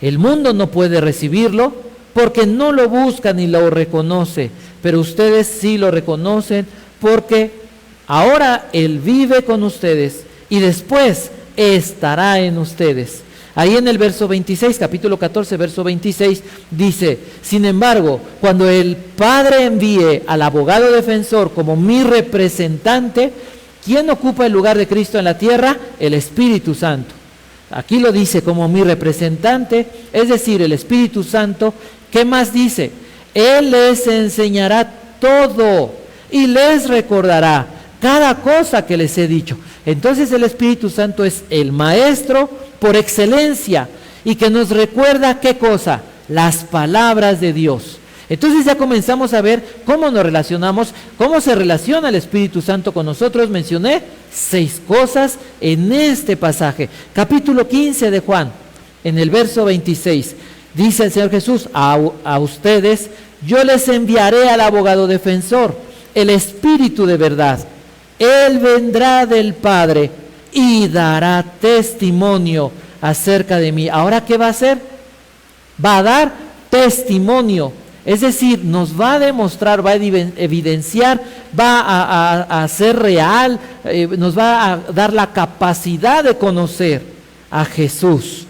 El mundo no puede recibirlo porque no lo busca ni lo reconoce, pero ustedes sí lo reconocen porque ahora Él vive con ustedes y después estará en ustedes. Ahí en el verso 26, capítulo 14, verso 26, dice, sin embargo, cuando el Padre envíe al abogado defensor como mi representante, ¿quién ocupa el lugar de Cristo en la tierra? El Espíritu Santo. Aquí lo dice como mi representante, es decir, el Espíritu Santo. ¿Qué más dice? Él les enseñará todo y les recordará cada cosa que les he dicho. Entonces el Espíritu Santo es el maestro por excelencia y que nos recuerda ¿qué cosa? Las palabras de Dios. Entonces ya comenzamos a ver cómo nos relacionamos, cómo se relaciona el Espíritu Santo con nosotros. Mencioné 6 cosas en este pasaje. Capítulo 15 de Juan, en el verso 26, dice el Señor Jesús, a ustedes yo les enviaré al abogado defensor, el Espíritu de verdad. Él vendrá del Padre y dará testimonio acerca de mí. ¿Ahora qué va a hacer? Va a dar testimonio. Es decir, nos va a demostrar, va a evidenciar, va a hacer real, nos va a dar la capacidad de conocer a Jesús.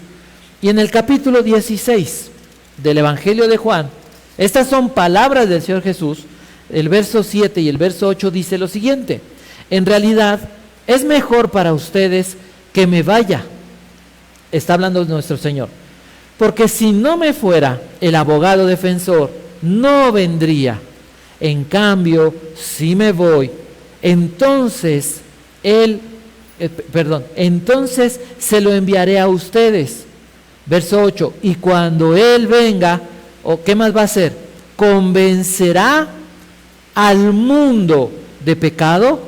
Y en el capítulo 16 del Evangelio de Juan, estas son palabras del Señor Jesús. El verso 7 y el verso 8 dice lo siguiente: en realidad es mejor para ustedes que me vaya. Está hablando nuestro Señor. Porque si no me fuera, el abogado defensor no vendría. En cambio, si me voy, entonces entonces se lo enviaré a ustedes. Verso 8, y cuando Él venga, ¿qué más va a hacer? Convencerá al mundo de pecado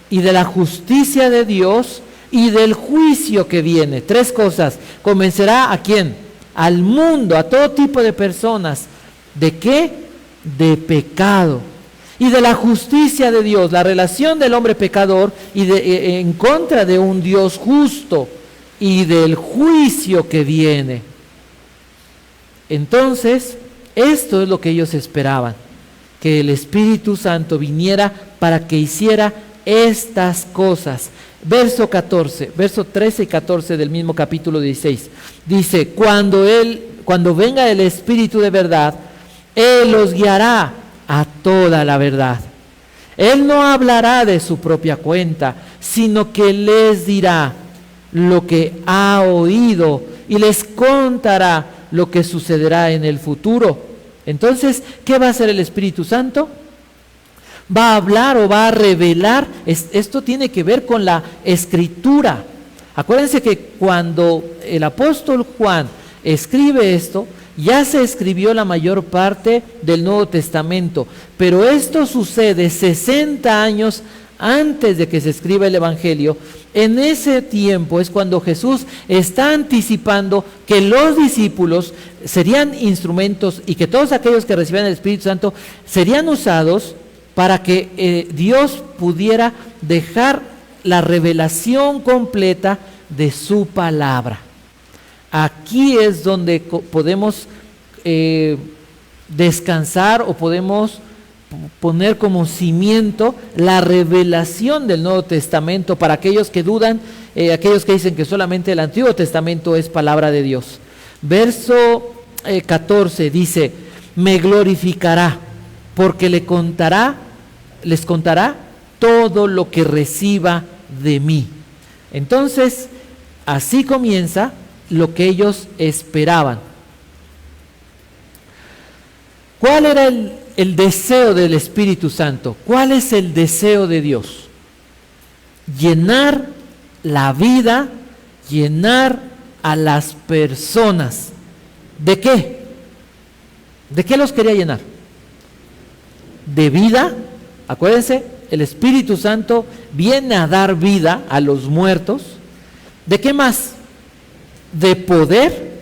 y de la justicia de Dios y del juicio que viene. 3 cosas. ¿Convencerá a quién? Al mundo, a todo tipo de personas. ¿De qué? De pecado. Y de la justicia de Dios, la relación del hombre pecador y en contra de un Dios justo, y del juicio que viene. Entonces, esto es lo que ellos esperaban, que el Espíritu Santo viniera para que hiciera estas cosas. Verso 13 y 14 del mismo capítulo 16. Dice, cuando venga el Espíritu de verdad, Él los guiará a toda la verdad. Él no hablará de su propia cuenta, sino que les dirá lo que ha oído y les contará lo que sucederá en el futuro. Entonces, ¿qué va a hacer el Espíritu Santo? Va a hablar o va a revelar. Esto tiene que ver con la Escritura. Acuérdense que cuando el apóstol Juan escribe esto, ya se escribió la mayor parte del Nuevo Testamento, pero esto sucede 60 años antes de que se escriba el Evangelio. En ese tiempo es cuando Jesús está anticipando que los discípulos serían instrumentos y que todos aquellos que recibían el Espíritu Santo serían usados para que Dios pudiera dejar la revelación completa de su palabra. Aquí es donde podemos descansar o podemos poner como cimiento la revelación del Nuevo Testamento para aquellos que dudan, aquellos que dicen que solamente el Antiguo Testamento es palabra de Dios. Verso 14 dice, me glorificará porque les contará todo lo que reciba de mí. Entonces, así comienza lo que ellos esperaban. ¿Cuál era el deseo del Espíritu Santo. ¿Cuál es el deseo de Dios? Llenar la vida, llenar a las personas. ¿De qué? ¿De qué los quería llenar? De vida. Acuérdense, el Espíritu Santo viene a dar vida a los muertos. ¿De qué más? De poder,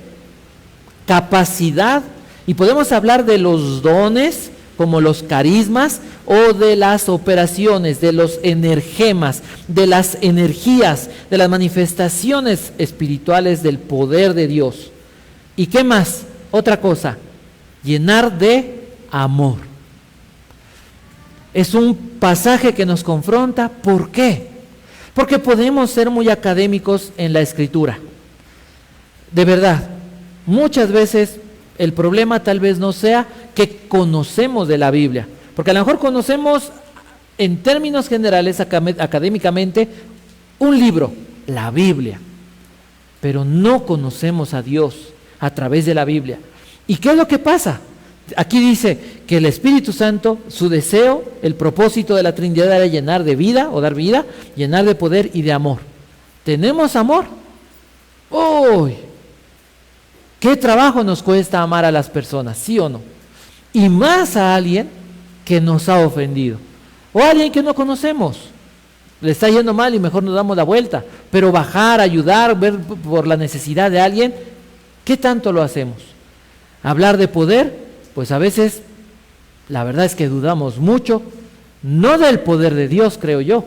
capacidad, y podemos hablar de los dones como los carismas o de las operaciones, de los energemas, de las energías, de las manifestaciones espirituales del poder de Dios. ¿Y qué más? Otra cosa, llenar de amor. Es un pasaje que nos confronta. ¿Por qué? Porque podemos ser muy académicos en la Escritura. De verdad, muchas veces el problema tal vez no sea que conocemos de la Biblia, porque a lo mejor conocemos en términos generales, académicamente, un libro, la Biblia, pero no conocemos a Dios a través de la Biblia. ¿Y qué es lo que pasa? Aquí dice que el Espíritu Santo, su deseo, el propósito de la Trinidad era llenar de vida o dar vida, llenar de poder y de amor. ¿Tenemos amor? ¡Uy! ¿Qué trabajo nos cuesta amar a las personas? ¿Sí o no? Y más a alguien que nos ha ofendido. O a alguien que no conocemos. Le está yendo mal y mejor nos damos la vuelta. Pero bajar, ayudar, ver por la necesidad de alguien, ¿qué tanto lo hacemos? Hablar de poder, pues a veces la verdad es que dudamos mucho, no del poder de Dios, creo yo,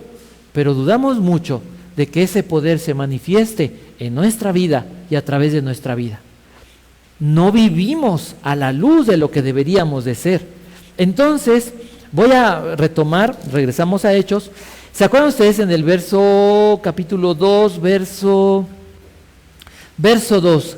pero dudamos mucho de que ese poder se manifieste en nuestra vida y a través de nuestra vida. No vivimos a la luz de lo que deberíamos de ser. Entonces, voy a retomar, regresamos a Hechos. ¿Se acuerdan ustedes en el capítulo 2, verso 2?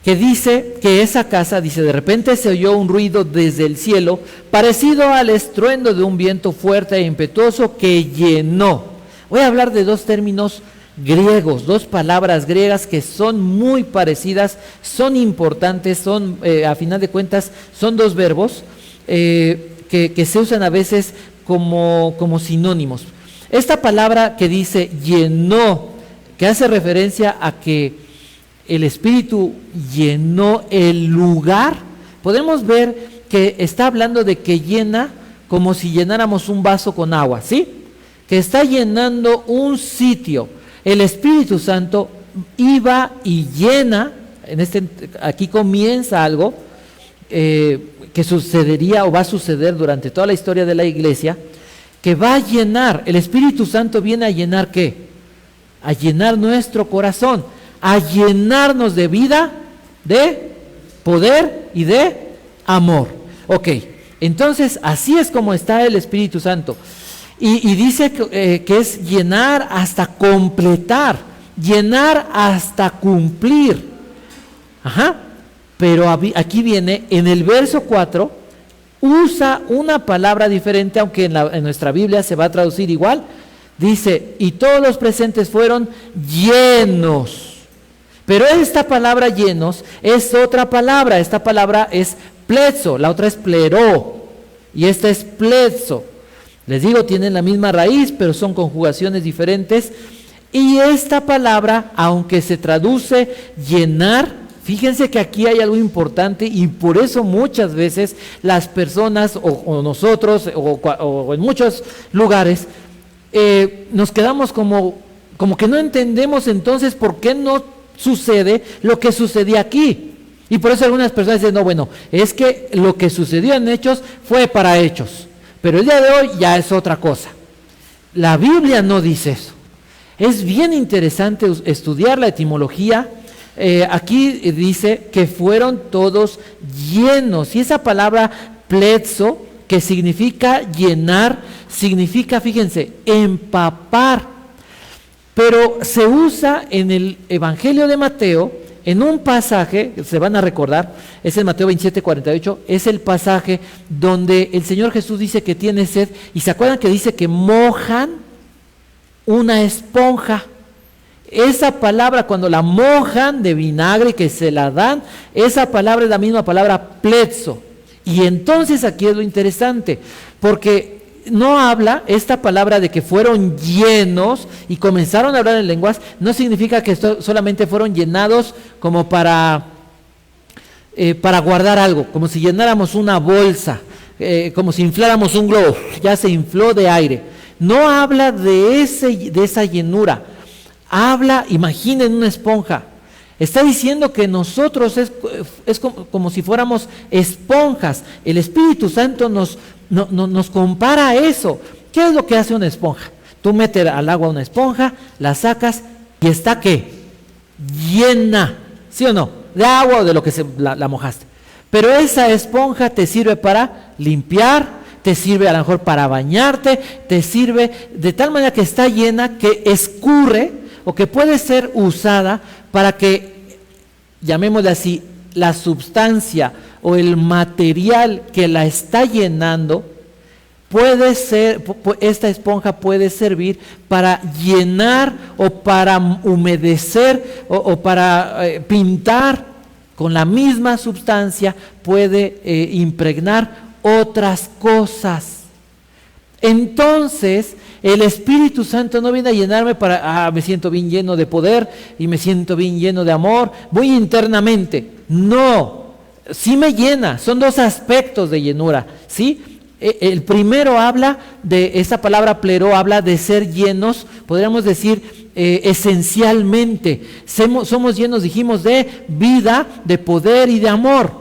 Que dice que esa casa, dice, de repente se oyó un ruido desde el cielo, parecido al estruendo de un viento fuerte e impetuoso que llenó. Voy a hablar de dos términos griegos, dos palabras griegas que son muy parecidas, son importantes, son, a final de cuentas, son dos verbos que se usan a veces como sinónimos. Esta palabra que dice llenó, que hace referencia a que el Espíritu llenó el lugar, podemos ver que está hablando de que llena como si llenáramos un vaso con agua, ¿sí? Que está llenando un sitio. El Espíritu Santo iba y llena, aquí comienza algo que sucedería o va a suceder durante toda la historia de la iglesia, que va a llenar. El Espíritu Santo viene a llenar ¿qué? A llenar nuestro corazón, a llenarnos de vida, de poder y de amor. Ok, entonces así es como está el Espíritu Santo. Y dice que es llenar hasta completar, llenar hasta cumplir. Ajá, pero aquí viene, en el verso 4, usa una palabra diferente, aunque en nuestra Biblia se va a traducir igual. Dice, y todos los presentes fueron llenos. Pero esta palabra llenos es otra palabra. Esta palabra es pletzo, la otra es pleró, y esta es pletzo. Les digo, tienen la misma raíz, pero son conjugaciones diferentes. Y esta palabra, aunque se traduce llenar, fíjense que aquí hay algo importante, y por eso muchas veces las personas, o nosotros, o en muchos lugares, nos quedamos como que no entendemos entonces por qué no sucede lo que sucedía aquí. Y por eso algunas personas dicen, no, bueno, es que lo que sucedió en Hechos fue para Hechos, pero el día de hoy ya es otra cosa. La Biblia no dice eso. Es bien interesante estudiar la etimología. Aquí dice que fueron todos llenos, y esa palabra pletzo, que significa llenar, significa, fíjense, empapar. Pero se usa en el Evangelio de Mateo, en un pasaje, se van a recordar, es en Mateo 27:48, es el pasaje donde el Señor Jesús dice que tiene sed, y se acuerdan que dice que mojan una esponja. Esa palabra, cuando la mojan de vinagre, que se la dan, esa palabra es la misma palabra pletzo, Y entonces aquí es lo interesante, porque no habla esta palabra de que fueron llenos y comenzaron a hablar en lenguas, no significa que solamente fueron llenados como para guardar algo, como si llenáramos una bolsa, como si infláramos un globo, ya se infló de aire. No habla de esa llenura, habla, imaginen una esponja. Está diciendo que nosotros es como si fuéramos esponjas. El Espíritu Santo nos compara a eso. ¿Qué es lo que hace una esponja? Tú metes al agua una esponja, la sacas y está ¿qué? Llena, ¿sí o no? De agua o de lo que la mojaste. Pero esa esponja te sirve para limpiar, te sirve a lo mejor para bañarte, te sirve de tal manera que está llena que escurre o que puede ser usada para que, llamémosle así, la sustancia o el material que la está llenando puede ser, esta esponja puede servir para llenar o para humedecer o para pintar con la misma sustancia, puede impregnar otras cosas. Entonces, el Espíritu Santo no viene a llenarme para, me siento bien lleno de poder y me siento bien lleno de amor, voy internamente. No, sí me llena, son dos aspectos de llenura, ¿sí? El primero habla de, esa palabra plero habla de ser llenos, podríamos decir esencialmente. Somos llenos, dijimos, de vida, de poder y de amor.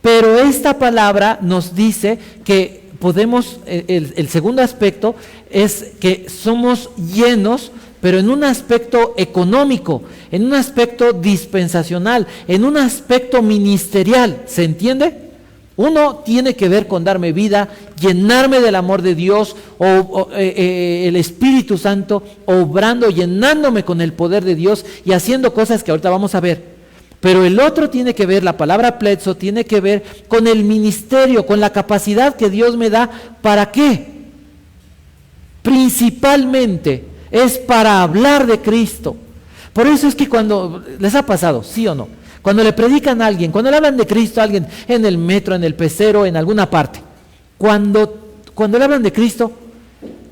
Pero esta palabra nos dice que podemos, el segundo aspecto es que somos llenos, pero en un aspecto económico, en un aspecto dispensacional, en un aspecto ministerial, ¿se entiende? Uno tiene que ver con darme vida, llenarme del amor de Dios, el Espíritu Santo obrando, llenándome con el poder de Dios y haciendo cosas que ahorita vamos a ver. Pero el otro tiene que ver, la palabra plezo tiene que ver con el ministerio, con la capacidad que Dios me da. ¿Para qué? Principalmente es para hablar de Cristo. Por eso es que cuando les ha pasado, ¿sí o no? Cuando le predican a alguien, cuando le hablan de Cristo a alguien en el metro, en el pecero, en alguna parte, cuando le hablan de Cristo,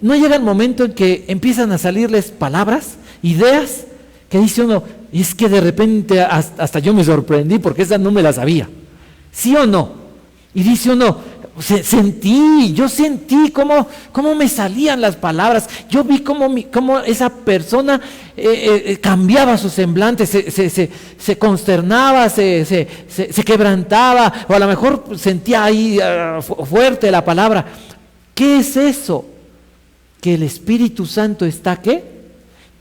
no llega el momento en que empiezan a salirles palabras, ideas, que dice uno, es que de repente hasta yo me sorprendí porque esa no me la sabía. ¿Sí o no? Y dice uno, yo sentí cómo me salían las palabras, yo vi cómo esa persona cambiaba su semblante, se consternaba, se quebrantaba, o a lo mejor sentía ahí fuerte la palabra. ¿Qué es eso? Que el Espíritu Santo está ¿qué?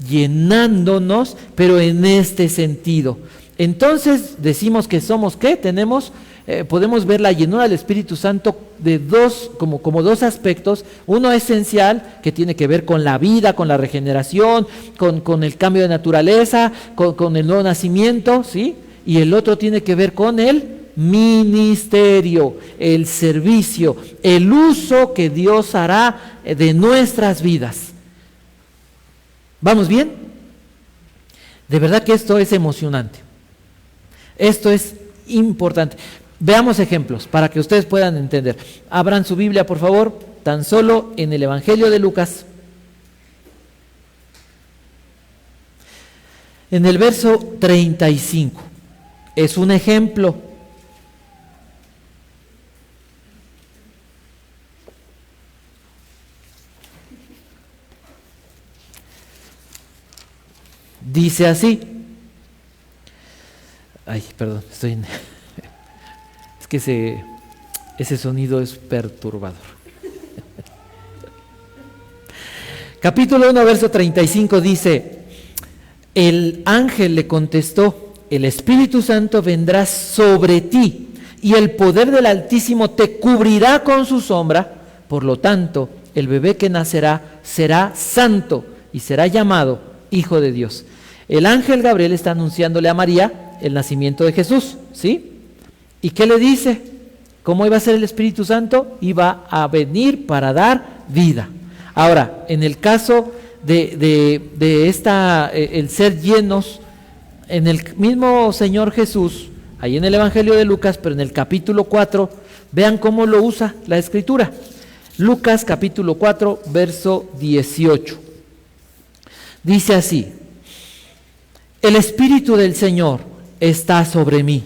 Llenándonos, pero en este sentido. Entonces decimos que somos ¿qué? Podemos ver la llenura del Espíritu Santo de como dos aspectos. Uno esencial, que tiene que ver con la vida, con la regeneración, con el cambio de naturaleza, con el nuevo nacimiento, ¿sí? Y el otro tiene que ver con el ministerio, el servicio, el uso que Dios hará de nuestras vidas. ¿Vamos bien? De verdad que esto es emocionante. Esto es importante. Veamos ejemplos para que ustedes puedan entender. Abran su Biblia, por favor, tan solo en el Evangelio de Lucas. En el verso 35. Es un ejemplo. Dice así. Ay, perdón, es que ese sonido es perturbador. Capítulo 1, verso 35 dice, el ángel le contestó, el Espíritu Santo vendrá sobre ti y el poder del Altísimo te cubrirá con su sombra, por lo tanto, el bebé que nacerá será santo y será llamado Hijo de Dios. El ángel Gabriel está anunciándole a María el nacimiento de Jesús, ¿sí? ¿Y qué le dice? ¿Cómo iba a ser el Espíritu Santo? Iba a venir para dar vida. Ahora, en el caso de el ser llenos, en el mismo Señor Jesús, ahí en el Evangelio de Lucas, pero en el capítulo 4, Vean cómo lo usa la Escritura. Lucas capítulo 4, verso 18. Dice así: el Espíritu del Señor está sobre mí,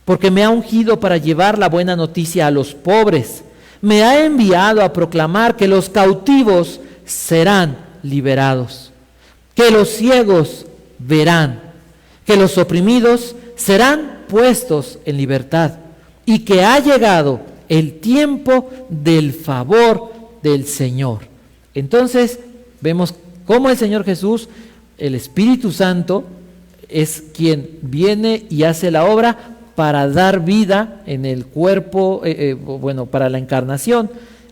porque me ha ungido para llevar la buena noticia a los pobres. Me ha enviado a proclamar que los cautivos serán liberados, que los ciegos verán, que los oprimidos serán puestos en libertad, y que ha llegado el tiempo del favor del Señor. Entonces vemos cómo el Señor Jesús, el Espíritu Santo, es quien viene y hace la obra para dar vida en el cuerpo, para la encarnación,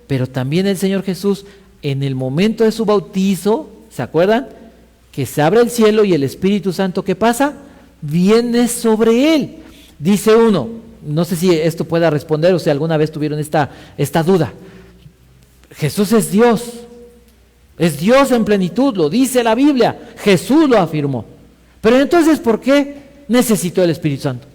pero también el Señor Jesús, en el momento de su bautizo, ¿se acuerdan? Que se abre el cielo y el Espíritu Santo, ¿qué pasa? Viene sobre él. Dice uno, no sé si esto pueda responder o si alguna vez tuvieron esta duda. Jesús es Dios en plenitud, lo dice la Biblia, Jesús lo afirmó. Pero entonces, ¿por qué necesitó el Espíritu Santo?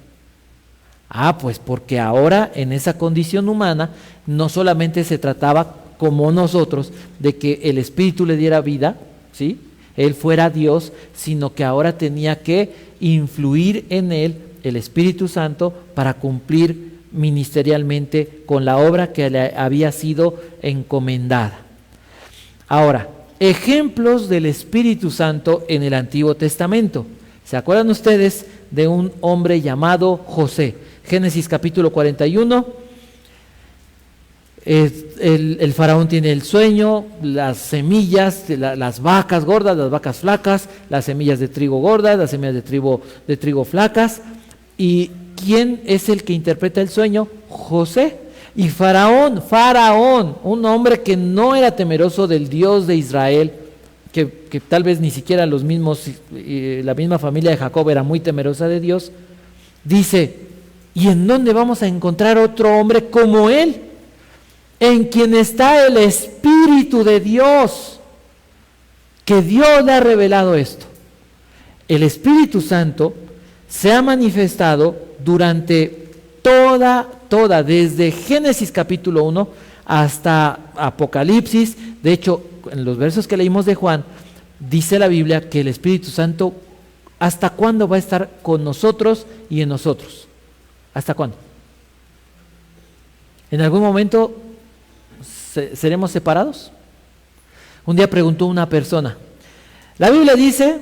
Pues porque ahora en esa condición humana no solamente se trataba como nosotros de que el Espíritu le diera vida, ¿sí? Él fuera Dios, sino que ahora tenía que influir en él el Espíritu Santo para cumplir ministerialmente con la obra que le había sido encomendada. Ahora, ejemplos del Espíritu Santo en el Antiguo Testamento. ¿Se acuerdan ustedes de un hombre llamado José? Génesis capítulo 41. El faraón tiene el sueño, las semillas, las vacas gordas, las vacas flacas, las semillas de trigo gordas, las semillas de trigo flacas. ¿Y quién es el que interpreta el sueño? José. Y Faraón, un hombre que no era temeroso del Dios de Israel, que tal vez ni siquiera la misma familia de Jacob era muy temerosa de Dios, dice: ¿y en dónde vamos a encontrar otro hombre como él? En quien está el Espíritu de Dios, que Dios le ha revelado esto. El Espíritu Santo se ha manifestado durante toda, desde Génesis capítulo 1 hasta Apocalipsis. De hecho, en los versos que leímos de Juan, dice la Biblia que el Espíritu Santo, ¿hasta cuándo va a estar con nosotros y en nosotros? ¿Hasta cuándo? ¿En algún momento seremos separados? Un día preguntó una persona. La Biblia dice,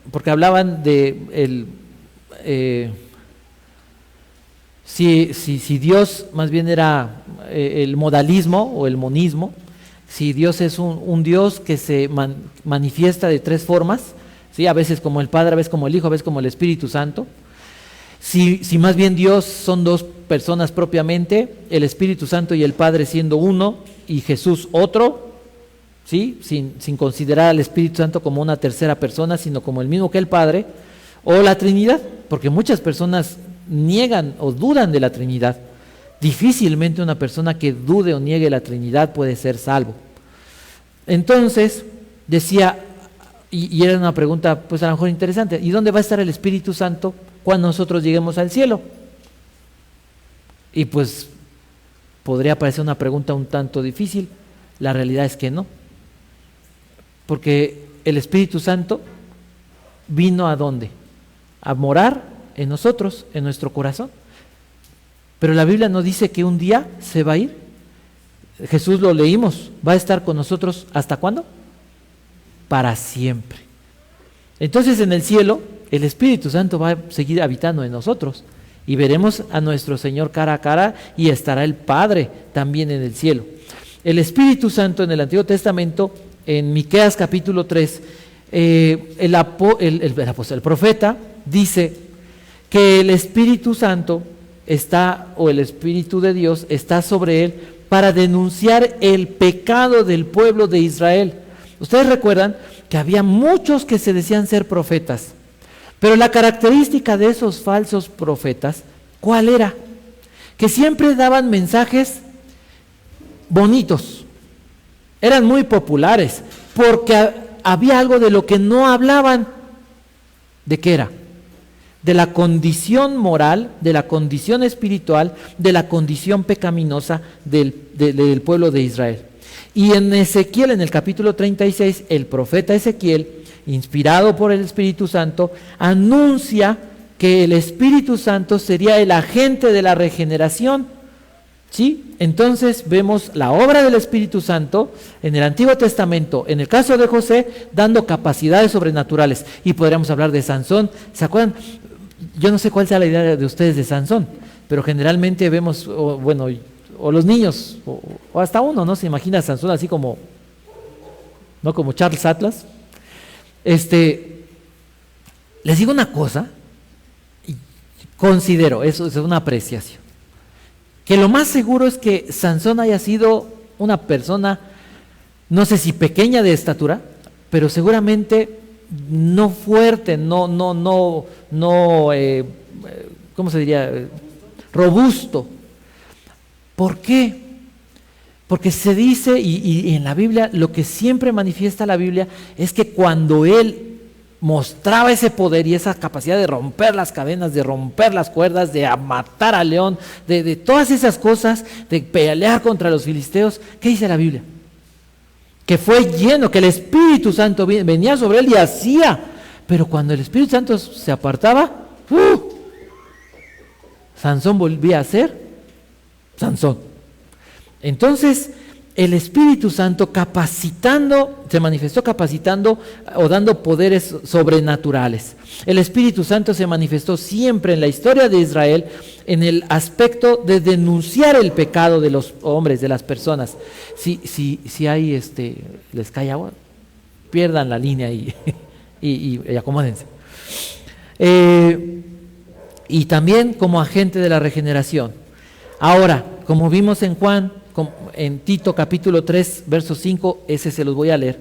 porque hablaban de si Dios más bien era el modalismo o el monismo, si Dios es un Dios que se manifiesta de tres formas, ¿sí? A veces como el Padre, a veces como el Hijo, a veces como el Espíritu Santo. Si más bien Dios son dos personas propiamente, el Espíritu Santo y el Padre siendo uno y Jesús otro, ¿sí? Sin considerar al Espíritu Santo como una tercera persona, sino como el mismo que el Padre, o la Trinidad, porque muchas personas niegan o dudan de la Trinidad. Difícilmente una persona que dude o niegue la Trinidad puede ser salvo. Entonces decía, y era una pregunta pues a lo mejor interesante, ¿y dónde va a estar el Espíritu Santo cuando nosotros lleguemos al cielo? Y pues podría parecer una pregunta un tanto difícil. La realidad es que no, porque el Espíritu Santo vino ¿a dónde? A morar en nosotros, en nuestro corazón. Pero la Biblia no dice que un día se va a ir. Jesús lo leímos, va a estar con nosotros ¿hasta cuándo? Para siempre. Entonces en el cielo el Espíritu Santo va a seguir habitando en nosotros y veremos a nuestro Señor cara a cara y estará el Padre también en el cielo. El Espíritu Santo en el Antiguo Testamento, en Miqueas capítulo 3, el profeta dice que el Espíritu Santo o el Espíritu de Dios está sobre él para denunciar el pecado del pueblo de Israel. Ustedes recuerdan que había muchos que se decían ser profetas, pero la característica de esos falsos profetas, ¿cuál era? Que siempre daban mensajes bonitos, eran muy populares, porque había algo de lo que no hablaban. ¿De qué era? de la condición moral, de la condición espiritual, de la condición pecaminosa del pueblo de Israel. Y en Ezequiel, en el capítulo 36, el profeta Ezequiel, inspirado por el Espíritu Santo, anuncia que el Espíritu Santo sería el agente de la regeneración. ¿Sí? Entonces vemos la obra del Espíritu Santo en el Antiguo Testamento, en el caso de José, dando capacidades sobrenaturales. Y podríamos hablar de Sansón. ¿Se acuerdan? Yo no sé cuál sea la idea de ustedes de Sansón, pero generalmente vemos, o los niños, o hasta uno, ¿no? Se imagina a Sansón así como, ¿no? Como Charles Atlas. Les digo una cosa, y considero, eso es una apreciación, que lo más seguro es que Sansón haya sido una persona, no sé si pequeña de estatura, pero seguramente no fuerte, ¿cómo se diría? Robusto. ¿Por qué? Porque se dice, y en la Biblia, lo que siempre manifiesta la Biblia es que cuando él mostraba ese poder y esa capacidad de romper las cadenas, de romper las cuerdas, de matar al león, de todas esas cosas, de pelear contra los filisteos, ¿qué dice la Biblia? Que fue lleno, que el Espíritu Santo venía sobre él y hacía, pero cuando el Espíritu Santo se apartaba, Sansón volvía a ser Sansón. Entonces, el Espíritu Santo se manifestó capacitando o dando poderes sobrenaturales. El Espíritu Santo se manifestó siempre en la historia de Israel en el aspecto de denunciar el pecado de los hombres, de las personas. Si hay, les cae agua, pierdan la línea y acomódense. Y también como agente de la regeneración. Ahora, como vimos en Juan, en Tito capítulo 3, verso 5, ese se los voy a leer.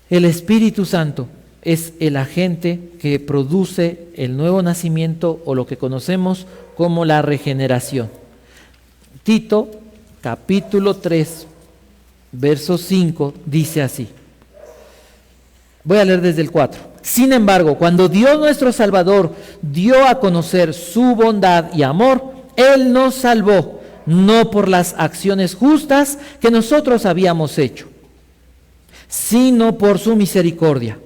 El Espíritu Santo es el agente que produce el nuevo nacimiento o lo que conocemos como la regeneración. Tito capítulo 3, verso 5 dice así. Voy a leer desde el 4. Sin embargo, cuando Dios nuestro Salvador dio a conocer su bondad y amor, Él nos salvó, no por las acciones justas que nosotros habíamos hecho, sino por su misericordia.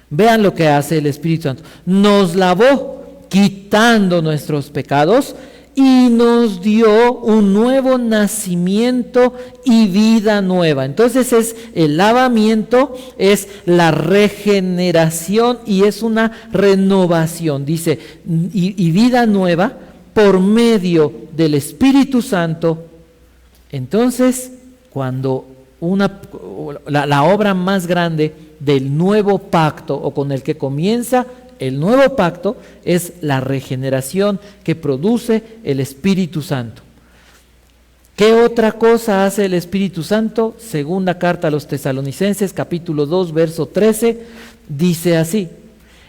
Vean lo que hace el Espíritu Santo. Nos lavó quitando nuestros pecados y nos dio un nuevo nacimiento y vida nueva. Entonces es el lavamiento, es la regeneración y es una renovación. Dice, y vida nueva por medio del Espíritu Santo. Entonces, cuando la obra más grande del nuevo pacto o con el que comienza el nuevo pacto es la regeneración que produce el Espíritu Santo. ¿Qué otra cosa hace el Espíritu Santo? Segunda carta a los Tesalonicenses, capítulo 2, verso 13, dice así: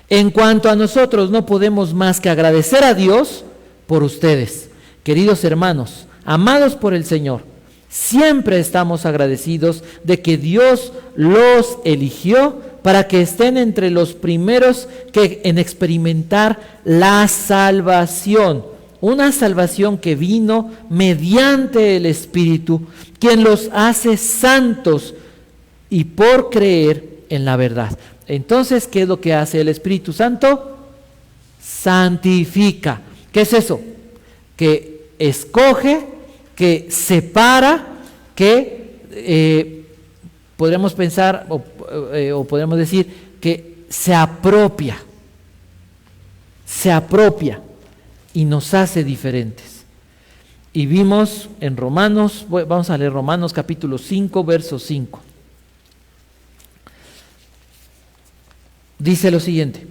en cuanto a nosotros, no podemos más que agradecer a Dios por ustedes, queridos hermanos, amados por el Señor. Siempre estamos agradecidos de que Dios los eligió para que estén entre los primeros en experimentar la salvación. Una salvación que vino mediante el Espíritu, quien los hace santos y por creer en la verdad. Entonces, ¿qué es lo que hace el Espíritu Santo? Santifica. ¿Qué es eso? Que escoge, que separa, que podríamos pensar o podríamos decir que se apropia y nos hace diferentes. Y vimos en Romanos, vamos a leer Romanos capítulo 5, verso 5. Dice lo siguiente: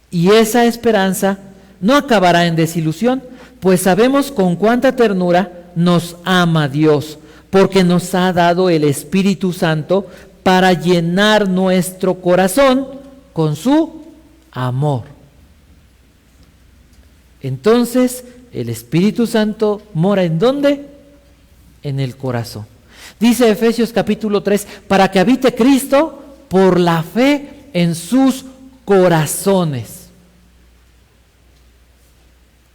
y esa esperanza no acabará en desilusión, pues sabemos con cuánta ternura nos ama Dios, porque nos ha dado el Espíritu Santo para llenar nuestro corazón con su amor. Entonces, el Espíritu Santo mora ¿en dónde? En el corazón. Dice Efesios capítulo 3, para que habite Cristo por la fe en sus corazones.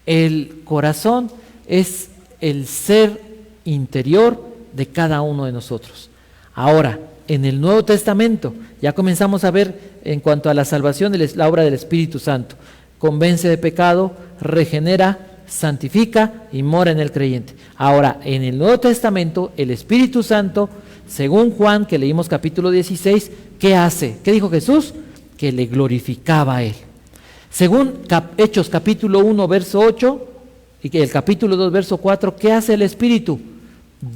El corazón es el ser interior de cada uno de nosotros. Ahora, en el Nuevo Testamento ya comenzamos a ver en cuanto a la salvación la obra del Espíritu Santo. Convence de pecado, regenera, santifica y mora en el creyente. Ahora, en el Nuevo Testamento, el Espíritu Santo, según Juan, que leímos capítulo 16, ¿qué hace? ¿Qué dijo Jesús? Que le glorificaba a Él. Según Hechos capítulo 1, verso 8, y el capítulo 2, verso 4, ¿qué hace el Espíritu?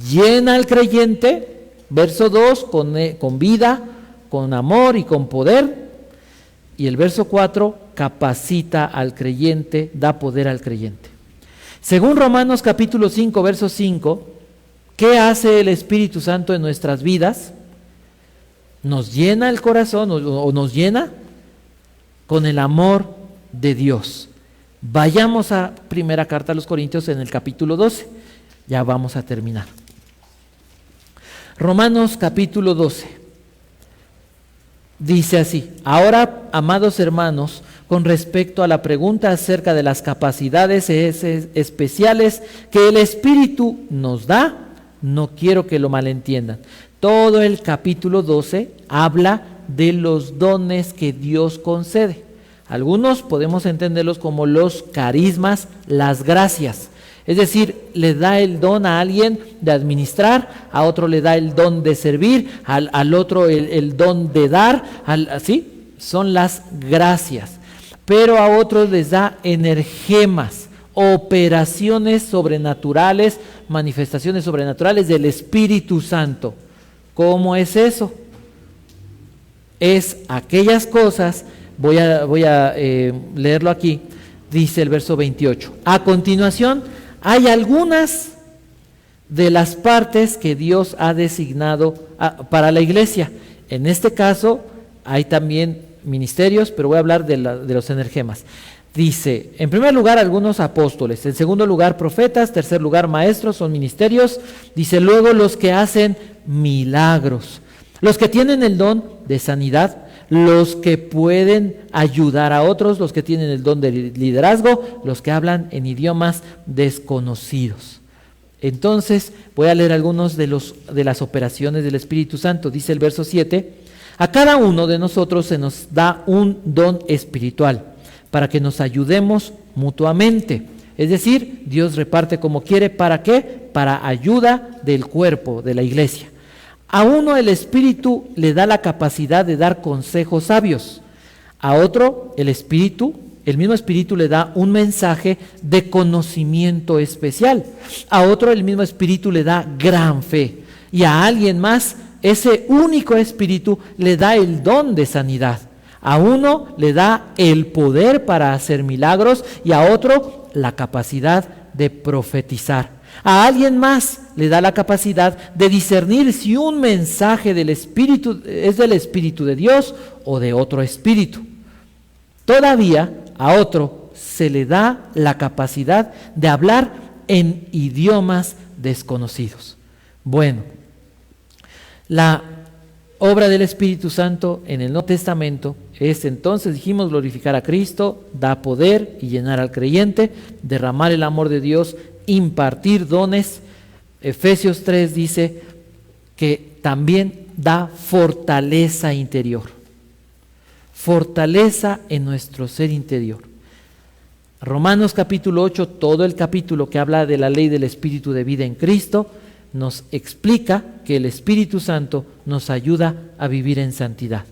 Llena al creyente, verso 2, con vida, con amor y con poder. Y el verso 4, capacita al creyente, da poder al creyente. Según Romanos capítulo 5, verso 5, ¿qué hace el Espíritu Santo en nuestras vidas? Nos llena el corazón o nos llena con el amor de Dios. Vayamos a primera carta a los Corintios en el capítulo 12. Ya vamos a terminar. Romanos capítulo 12. Dice así: ahora, amados hermanos, con respecto a la pregunta acerca de las capacidades especiales que el Espíritu nos da, no quiero que lo malentiendan. Todo el capítulo 12 habla de los dones que Dios concede. Algunos podemos entenderlos como los carismas, las gracias. Es decir, le da el don a alguien de administrar, a otro le da el don de servir, al otro el don de dar, ¿sí? Son las gracias. Pero a otros les da energemas, operaciones sobrenaturales, manifestaciones sobrenaturales del Espíritu Santo. ¿Cómo es eso? Es aquellas cosas, voy a leerlo aquí, dice el verso 28. A continuación, hay algunas de las partes que Dios ha designado para la iglesia. En este caso, hay también ministerios, pero voy a hablar de los energemas. Dice, en primer lugar, algunos apóstoles, en segundo lugar, profetas, tercer lugar, maestros, son ministerios. Dice, luego los que hacen milagros, los que tienen el don de sanidad, los que pueden ayudar a otros, los que tienen el don de liderazgo, los que hablan en idiomas desconocidos. Entonces, voy a leer algunos de las operaciones del Espíritu Santo. Dice el verso 7, a cada uno de nosotros se nos da un don espiritual para que nos ayudemos mutuamente. Es decir, Dios reparte como quiere. ¿Para qué? Para ayuda del cuerpo, de la iglesia. A uno el Espíritu le da la capacidad de dar consejos sabios. A otro el mismo Espíritu le da un mensaje de conocimiento especial. A otro el mismo Espíritu le da gran fe. Y a alguien más ese único Espíritu le da el don de sanidad. A uno le da el poder para hacer milagros y a otro la capacidad de profetizar. A alguien más le da la capacidad de discernir si un mensaje del Espíritu es del Espíritu de Dios o de otro espíritu. Todavía a otro se le da la capacidad de hablar en idiomas desconocidos. Bueno, la obra del Espíritu Santo en el Nuevo Testamento es, entonces dijimos, glorificar a Cristo, da poder y llenar al creyente, derramar el amor de Dios, impartir dones. Efesios 3 dice que también da fortaleza interior, fortaleza en nuestro ser interior. Romanos capítulo 8, todo el capítulo que habla de la ley del Espíritu de vida en Cristo, nos explica que el Espíritu Santo nos ayuda a vivir en santidad.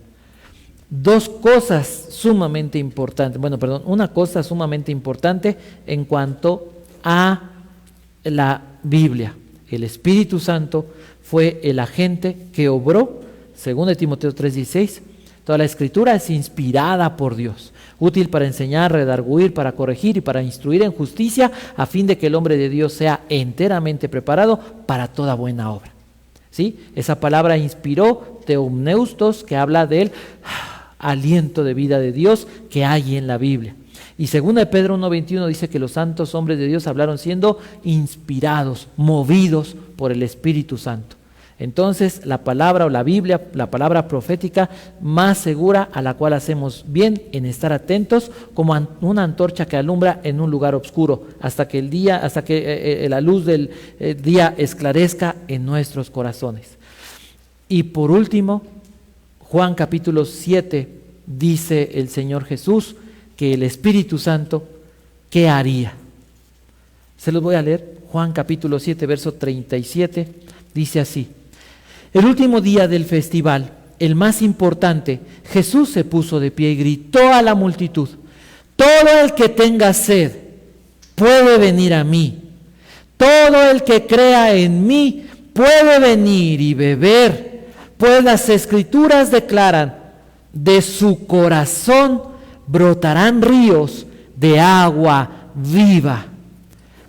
Dos cosas sumamente importantes, una cosa sumamente importante en cuanto a la Biblia. El Espíritu Santo fue el agente que obró, según Timoteo 3:16, toda la Escritura es inspirada por Dios, útil para enseñar, redarguir, para corregir y para instruir en justicia, a fin de que el hombre de Dios sea enteramente preparado para toda buena obra. ¿Sí? Esa palabra inspiró, teumneustos, que habla del aliento de vida de Dios que hay en la Biblia. Y 2 Pedro 1:21 dice que los santos hombres de Dios hablaron siendo inspirados, movidos por el Espíritu Santo. Entonces la palabra o la Biblia, la palabra profética más segura, a la cual hacemos bien en estar atentos, como una antorcha que alumbra en un lugar oscuro, hasta que la luz del día esclarezca en nuestros corazones. Y por último, Juan capítulo 7, dice el Señor Jesús que el Espíritu Santo, ¿qué haría? Se los voy a leer. Juan capítulo 7, verso 37, dice así: el último día del festival, el más importante, Jesús se puso de pie y gritó a la multitud: todo el que tenga sed puede venir a mí. Todo el que crea en mí puede venir y beber, pues las Escrituras declaran: de su corazón brotarán ríos de agua viva.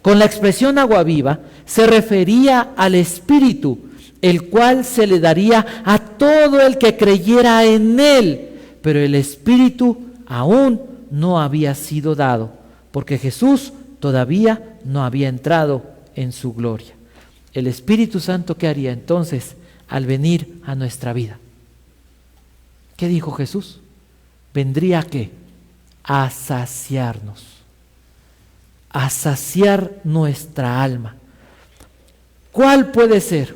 Con la expresión agua viva se refería al Espíritu, el cual se le daría a todo el que creyera en Él, pero el Espíritu aún no había sido dado, porque Jesús todavía no había entrado en su gloria. El Espíritu Santo, ¿qué haría entonces al venir a nuestra vida? ¿Qué dijo Jesús? Vendría ¿a qué? A saciarnos, a saciar nuestra alma. ¿Cuál puede ser?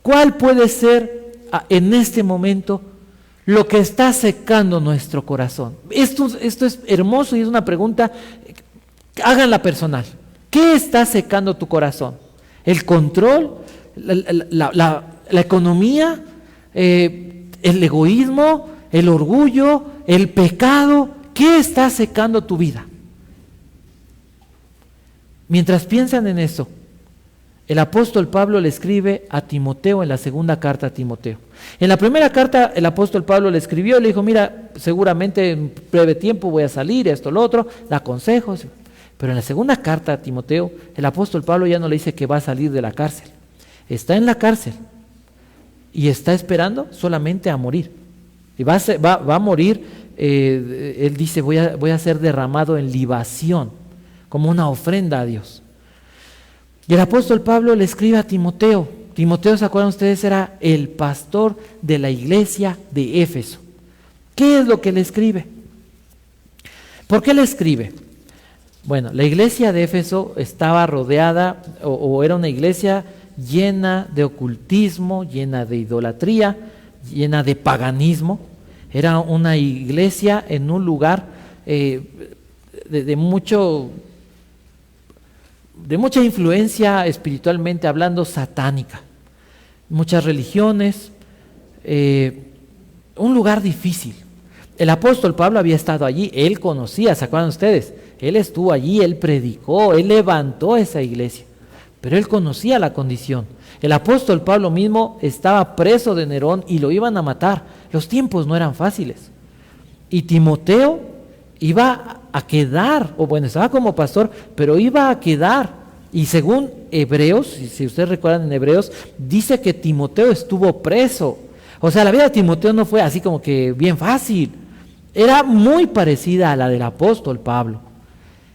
¿Cuál puede ser en este momento lo que está secando nuestro corazón? Esto es hermoso y es una pregunta, háganla personal. ¿Qué está secando tu corazón? ¿El control? ¿La economía? ¿El egoísmo? ¿El orgullo? ¿El pecado? ¿Qué está secando tu vida? Mientras piensan en eso, el apóstol Pablo le escribe a Timoteo en la segunda carta a Timoteo. En la primera carta el apóstol Pablo le escribió, le dijo: mira, seguramente en breve tiempo voy a salir, esto, lo otro, da consejos. Pero en la segunda carta a Timoteo, el apóstol Pablo ya no le dice que va a salir de la cárcel. Está en la cárcel y está esperando solamente a morir. Y va a morir, él dice: voy a ser derramado en libación, como una ofrenda a Dios. Y el apóstol Pablo le escribe a Timoteo. Timoteo, ¿se acuerdan ustedes? Era el pastor de la iglesia de Éfeso. ¿Qué es lo que le escribe? ¿Por qué le escribe? Bueno, la iglesia de Éfeso estaba rodeada, o era una iglesia llena de ocultismo, llena de idolatría, llena de paganismo. Era una iglesia en un lugar de mucha influencia espiritualmente hablando satánica, muchas religiones, un lugar difícil. El apóstol Pablo había estado allí, él conocía, ¿se acuerdan ustedes? Él estuvo allí, él predicó, él levantó esa iglesia, pero él conocía la condición. El apóstol Pablo mismo estaba preso de Nerón y lo iban a matar. Los tiempos no eran fáciles. Y Timoteo iba a quedar, o bueno, estaba como pastor, pero iba a quedar. Y según Hebreos, si ustedes recuerdan en Hebreos, dice que Timoteo estuvo preso. O sea, la vida de Timoteo no fue así como que bien fácil. Era muy parecida a la del apóstol Pablo.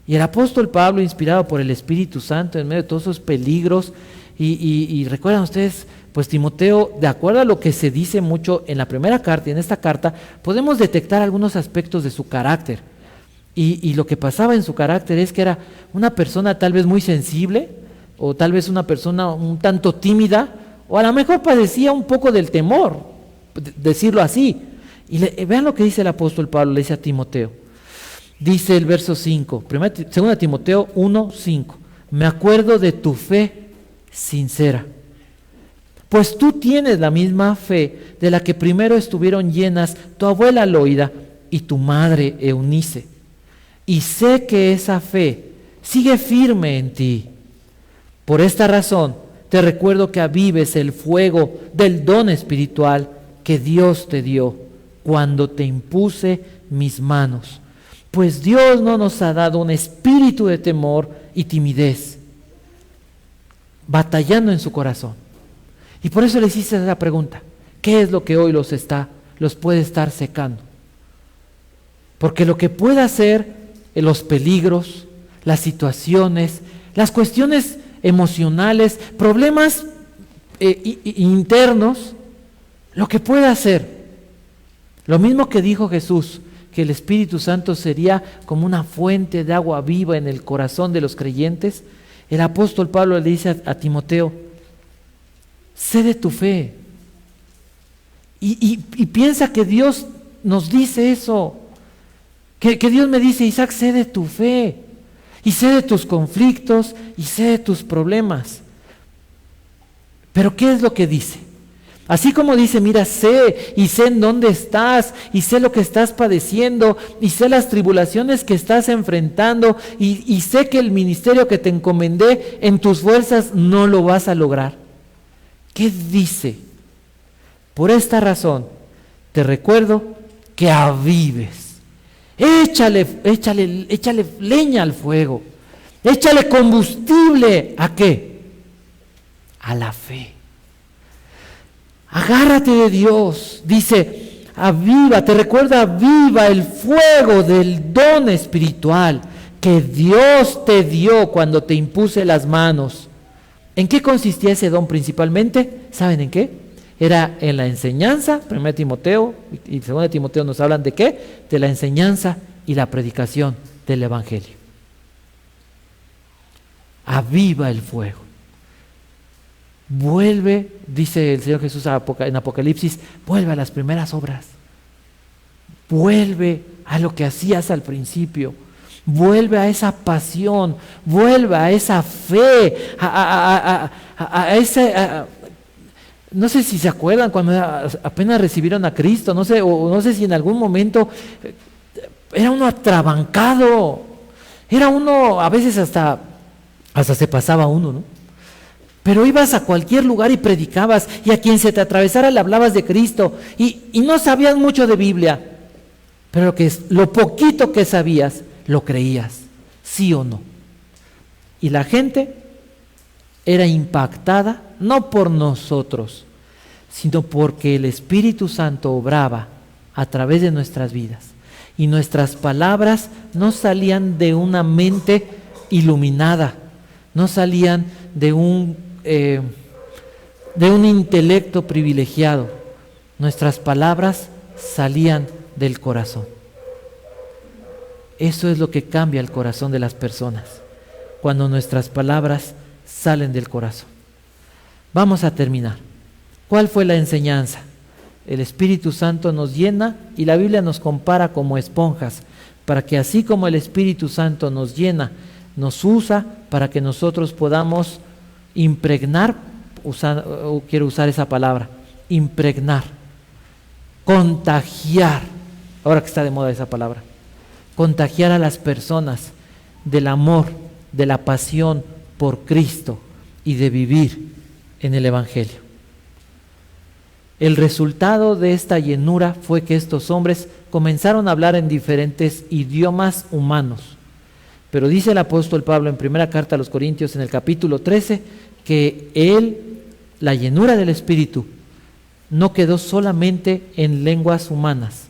Y el apóstol Pablo, inspirado por el Espíritu Santo en medio de todos esos peligros, y recuerdan ustedes, pues Timoteo, de acuerdo a lo que se dice mucho en la primera carta y en esta carta, podemos detectar algunos aspectos de su carácter. Y lo que pasaba en su carácter es que era una persona tal vez muy sensible, o tal vez una persona un tanto tímida, o a lo mejor padecía un poco del temor, decirlo así. Y vean lo que dice el apóstol Pablo, le dice a Timoteo. Dice el verso 5, 2 Timoteo 1:5, me acuerdo de tu fe sincera, pues tú tienes la misma fe de la que primero estuvieron llenas tu abuela Loida y tu madre Eunice, y sé que esa fe sigue firme en ti. Por esta razón te recuerdo que avives el fuego del don espiritual que Dios te dio cuando te impuse mis manos. Pues Dios no nos ha dado un espíritu de temor y timidez, batallando en su corazón. Y por eso les hice la pregunta: ¿qué es lo que hoy los puede estar secando? Porque lo que puede hacer los peligros, las situaciones, las cuestiones emocionales, problemas internos, lo que pueda hacer. Lo mismo que dijo Jesús, que el Espíritu Santo sería como una fuente de agua viva en el corazón de los creyentes. El apóstol Pablo le dice a Timoteo: sé de tu fe. Y piensa que Dios nos dice eso, que Dios me dice: Isaac, sé de tu fe, y sé de tus conflictos, y sé de tus problemas. Pero ¿qué es lo que dice? Así como dice: mira, sé, y sé en dónde estás, y sé lo que estás padeciendo, y sé las tribulaciones que estás enfrentando, y sé que el ministerio que te encomendé en tus fuerzas no lo vas a lograr. ¿Qué dice? Por esta razón te recuerdo que avives. Échale leña al fuego. Échale combustible. ¿A qué? A la fe. Agárrate de Dios. Dice: aviva, te recuerda, aviva el fuego del don espiritual que Dios te dio cuando te impuse las manos. ¿En qué consistía ese don principalmente? ¿Saben en qué? Era en la enseñanza. 1 Timoteo y 2 Timoteo nos hablan de qué, de la enseñanza y la predicación del Evangelio. Aviva el fuego. Vuelve, dice el Señor Jesús en Apocalipsis, vuelve a las primeras obras. Vuelve a lo que hacías al principio. Vuelve a esa pasión, vuelve a esa fe, a ese... no sé si se acuerdan cuando apenas recibieron a Cristo, no sé si en algún momento era uno atrabancado, era uno, a veces hasta se pasaba uno, ¿no? Pero ibas a cualquier lugar y predicabas, y a quien se te atravesara le hablabas de Cristo, y no sabías mucho de Biblia, pero lo poquito que sabías, lo creías, sí o no. Y la gente era impactada, no por nosotros, sino porque el Espíritu Santo obraba a través de nuestras vidas. Y nuestras palabras no salían de una mente iluminada, no salían de un intelecto privilegiado. Nuestras palabras salían del corazón. Eso es lo que cambia el corazón de las personas, cuando nuestras palabras salen del corazón. Vamos a terminar. ¿Cuál fue la enseñanza? El Espíritu Santo nos llena, y la Biblia nos compara como esponjas, para que así como el Espíritu Santo nos llena, nos usa para que nosotros podamos impregnar, quiero usar esa palabra, impregnar, contagiar, ahora que está de moda esa palabra, contagiar a las personas del amor, de la pasión por Cristo y de vivir en el Evangelio. El resultado de esta llenura fue que estos hombres comenzaron a hablar en diferentes idiomas humanos. Pero dice el apóstol Pablo en primera carta a los Corintios, en el capítulo 13, que la llenura del Espíritu, no quedó solamente en lenguas humanas,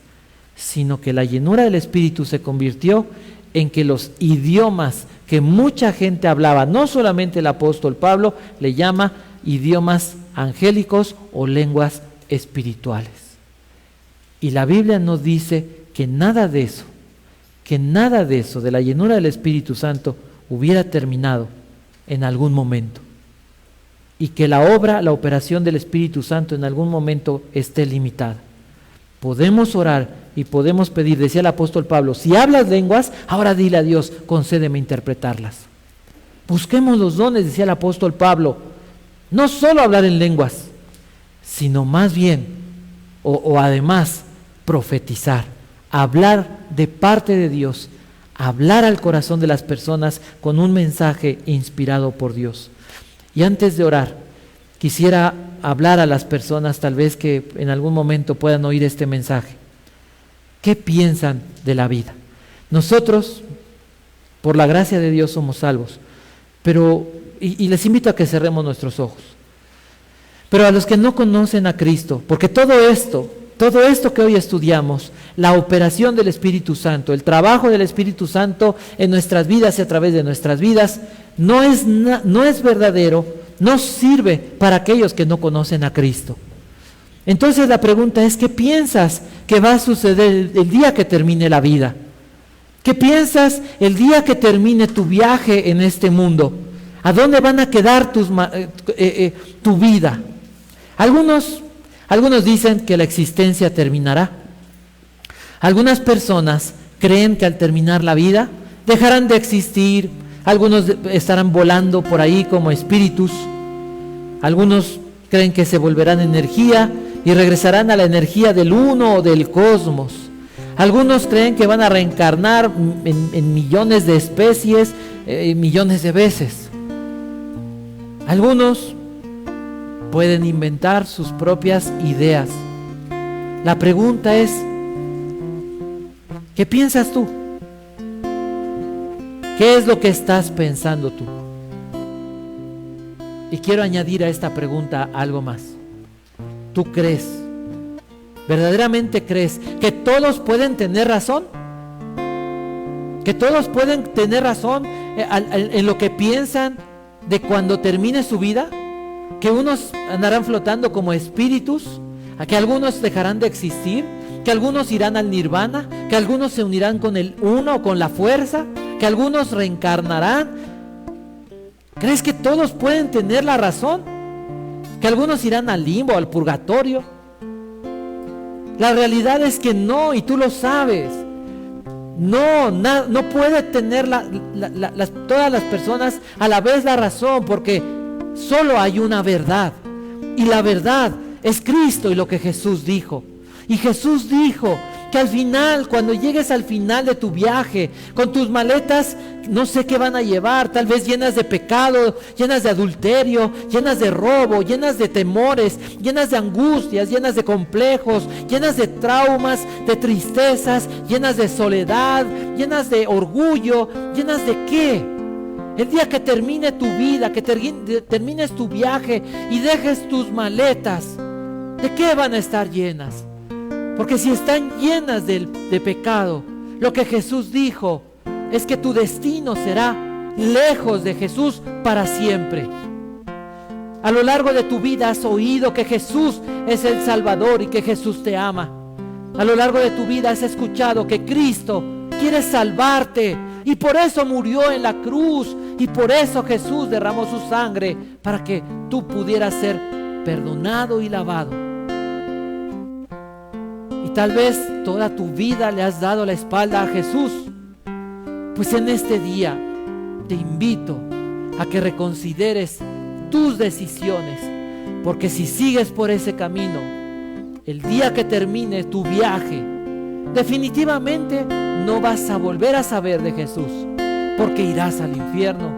sino que la llenura del Espíritu se convirtió en que los idiomas que mucha gente hablaba, no solamente el apóstol Pablo le llama idiomas angélicos o lenguas espirituales. Y la Biblia nos dice que nada de eso de la llenura del Espíritu Santo hubiera terminado en algún momento, y que la operación del Espíritu Santo en algún momento esté limitada. Podemos orar y podemos pedir, decía el apóstol Pablo, si hablas lenguas, ahora dile a Dios, concédeme interpretarlas. Busquemos los dones, decía el apóstol Pablo, no solo hablar en lenguas, sino más bien, o además, profetizar, hablar de parte de Dios, hablar al corazón de las personas con un mensaje inspirado por Dios. Y antes de orar, quisiera hablar a las personas tal vez que en algún momento puedan oír este mensaje. ¿Qué piensan de la vida? Nosotros, por la gracia de Dios, somos salvos, pero, y les invito a que cerremos nuestros ojos. Pero a los que no conocen a Cristo, porque todo esto que hoy estudiamos, la operación del Espíritu Santo, el trabajo del Espíritu Santo en nuestras vidas y a través de nuestras vidas, no es verdadero, no sirve para aquellos que no conocen a Cristo. Entonces la pregunta es, ¿qué piensas que va a suceder el día que termine la vida? ¿Qué piensas el día que termine tu viaje en este mundo? ¿A dónde van a quedar tu vida? Algunos dicen que la existencia terminará. Algunas personas creen que al terminar la vida dejarán de existir. Algunos estarán volando por ahí como espíritus. Algunos creen que se volverán energía y regresarán a la energía del uno o del cosmos. Algunos creen que van a reencarnar en millones de especies, millones de veces. Algunos pueden inventar sus propias ideas. La pregunta es, ¿qué piensas tú? ¿Qué es lo que estás pensando tú? Y quiero añadir a esta pregunta algo más. ¿Tú crees, verdaderamente crees que todos pueden tener razón? ¿Que todos pueden tener razón en lo que piensan de cuando termine su vida? ¿Que unos andarán flotando como espíritus? ¿A que algunos dejarán de existir? ¿Que algunos irán al nirvana? ¿Que algunos se unirán con el uno o con la fuerza? ¿Que algunos reencarnarán? ¿Crees que todos pueden tener la razón? ¿Que algunos irán al limbo, al purgatorio? La realidad es que no, y tú lo sabes. No puede tener todas las personas a la vez la razón, porque solo hay una verdad, y la verdad es Cristo y lo que Jesús dijo. Y Jesús dijo que al final, cuando llegues al final de tu viaje, con tus maletas, no sé qué van a llevar, tal vez llenas de pecado, llenas de adulterio, llenas de robo, llenas de temores, llenas de angustias, llenas de complejos, llenas de traumas, de tristezas, llenas de soledad, llenas de orgullo, llenas de ¿qué? El día que termine tu vida, que termines tu viaje y dejes tus maletas, ¿de qué van a estar llenas? Porque si están llenas de pecado, lo que Jesús dijo es que tu destino será lejos de Jesús para siempre. A lo largo de tu vida has oído que Jesús es el Salvador y que Jesús te ama. A lo largo de tu vida has escuchado que Cristo quiere salvarte y por eso murió en la cruz, y por eso Jesús derramó su sangre para que tú pudieras ser perdonado y lavado. Tal vez toda tu vida le has dado la espalda a Jesús. Pues en este día te invito a que reconsideres tus decisiones, porque si sigues por ese camino, el día que termine tu viaje, definitivamente no vas a volver a saber de Jesús, porque irás al infierno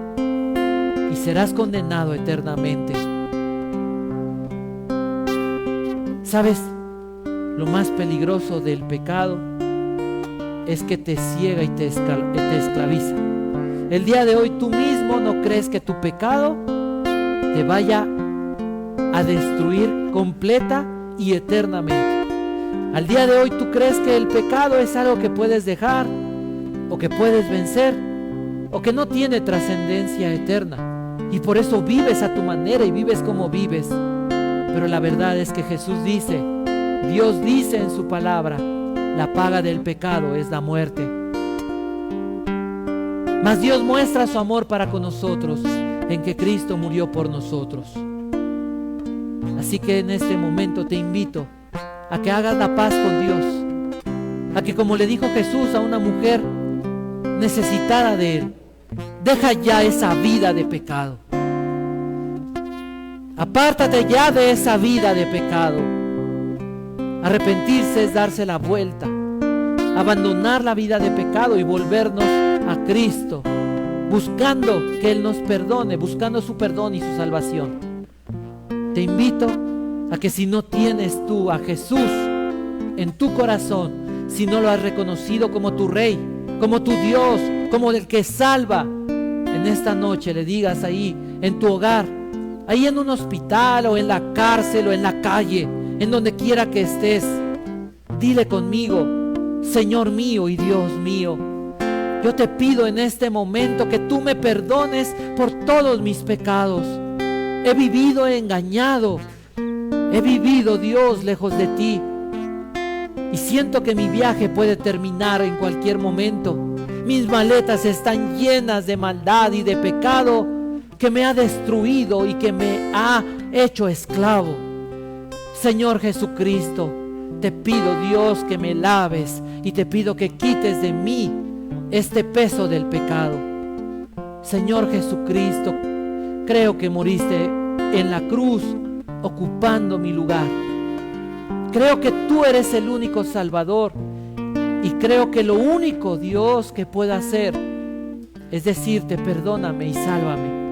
y serás condenado eternamente. ¿Sabes? Lo más peligroso del pecado es que te ciega y te esclaviza. El día de hoy tú mismo no crees que tu pecado te vaya a destruir completa y eternamente. Al día de hoy tú crees que el pecado es algo que puedes dejar o que puedes vencer o que no tiene trascendencia eterna, y por eso vives a tu manera y vives como vives. Pero la verdad es que Jesús dice, Dios dice en su palabra, la paga del pecado es la muerte. Mas Dios muestra su amor para con nosotros en que Cristo murió por nosotros. Así que en este momento te invito a que hagas la paz con Dios, a que, como le dijo Jesús a una mujer necesitada de Él, deja ya esa vida de pecado. Apártate ya de esa vida de pecado. Arrepentirse es darse la vuelta, abandonar la vida de pecado y volvernos a Cristo, buscando que Él nos perdone, buscando su perdón y su salvación. Te invito a que si no tienes tú a Jesús en tu corazón, si no lo has reconocido como tu Rey, como tu Dios, como el que salva, en esta noche le digas ahí en tu hogar, ahí en un hospital o en la cárcel o en la calle, en donde quiera que estés, dile conmigo, Señor mío y Dios mío, yo te pido en este momento que tú me perdones por todos mis pecados. He vivido engañado. He vivido, Dios, lejos de ti. Y siento que mi viaje puede terminar en cualquier momento. Mis maletas están llenas de maldad y de pecado que me ha destruido y que me ha hecho esclavo. Señor Jesucristo, te pido, Dios, que me laves y te pido que quites de mí este peso del pecado. Señor Jesucristo, creo que moriste en la cruz ocupando mi lugar. Creo que tú eres el único Salvador y creo que lo único, Dios, que puedo hacer es decirte perdóname y sálvame.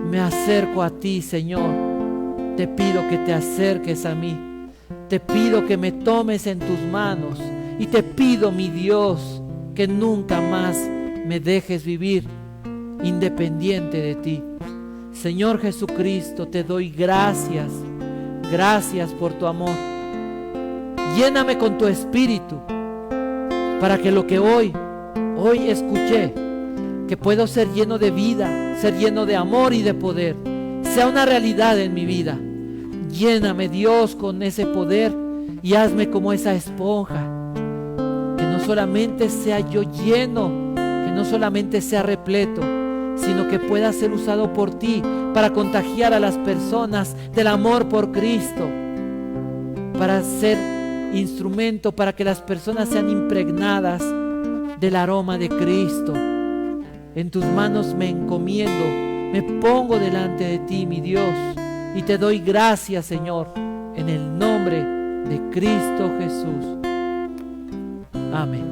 Me acerco a ti, Señor. Te pido que te acerques a mí. Te pido que me tomes en tus manos y te pido, mi Dios, que nunca más me dejes vivir independiente de ti. Señor Jesucristo, te doy gracias. Gracias por tu amor. Lléname con tu espíritu para que lo que hoy escuché, que puedo ser lleno de vida, ser lleno de amor y de poder, sea una realidad en mi vida. Lléname, Dios, con ese poder y hazme como esa esponja, que no solamente sea yo lleno, que no solamente sea repleto, sino que pueda ser usado por ti para contagiar a las personas del amor por Cristo, para ser instrumento para que las personas sean impregnadas del aroma de Cristo. En tus manos me encomiendo, me pongo delante de ti, mi Dios, y te doy gracias, Señor, en el nombre de Cristo Jesús. Amén.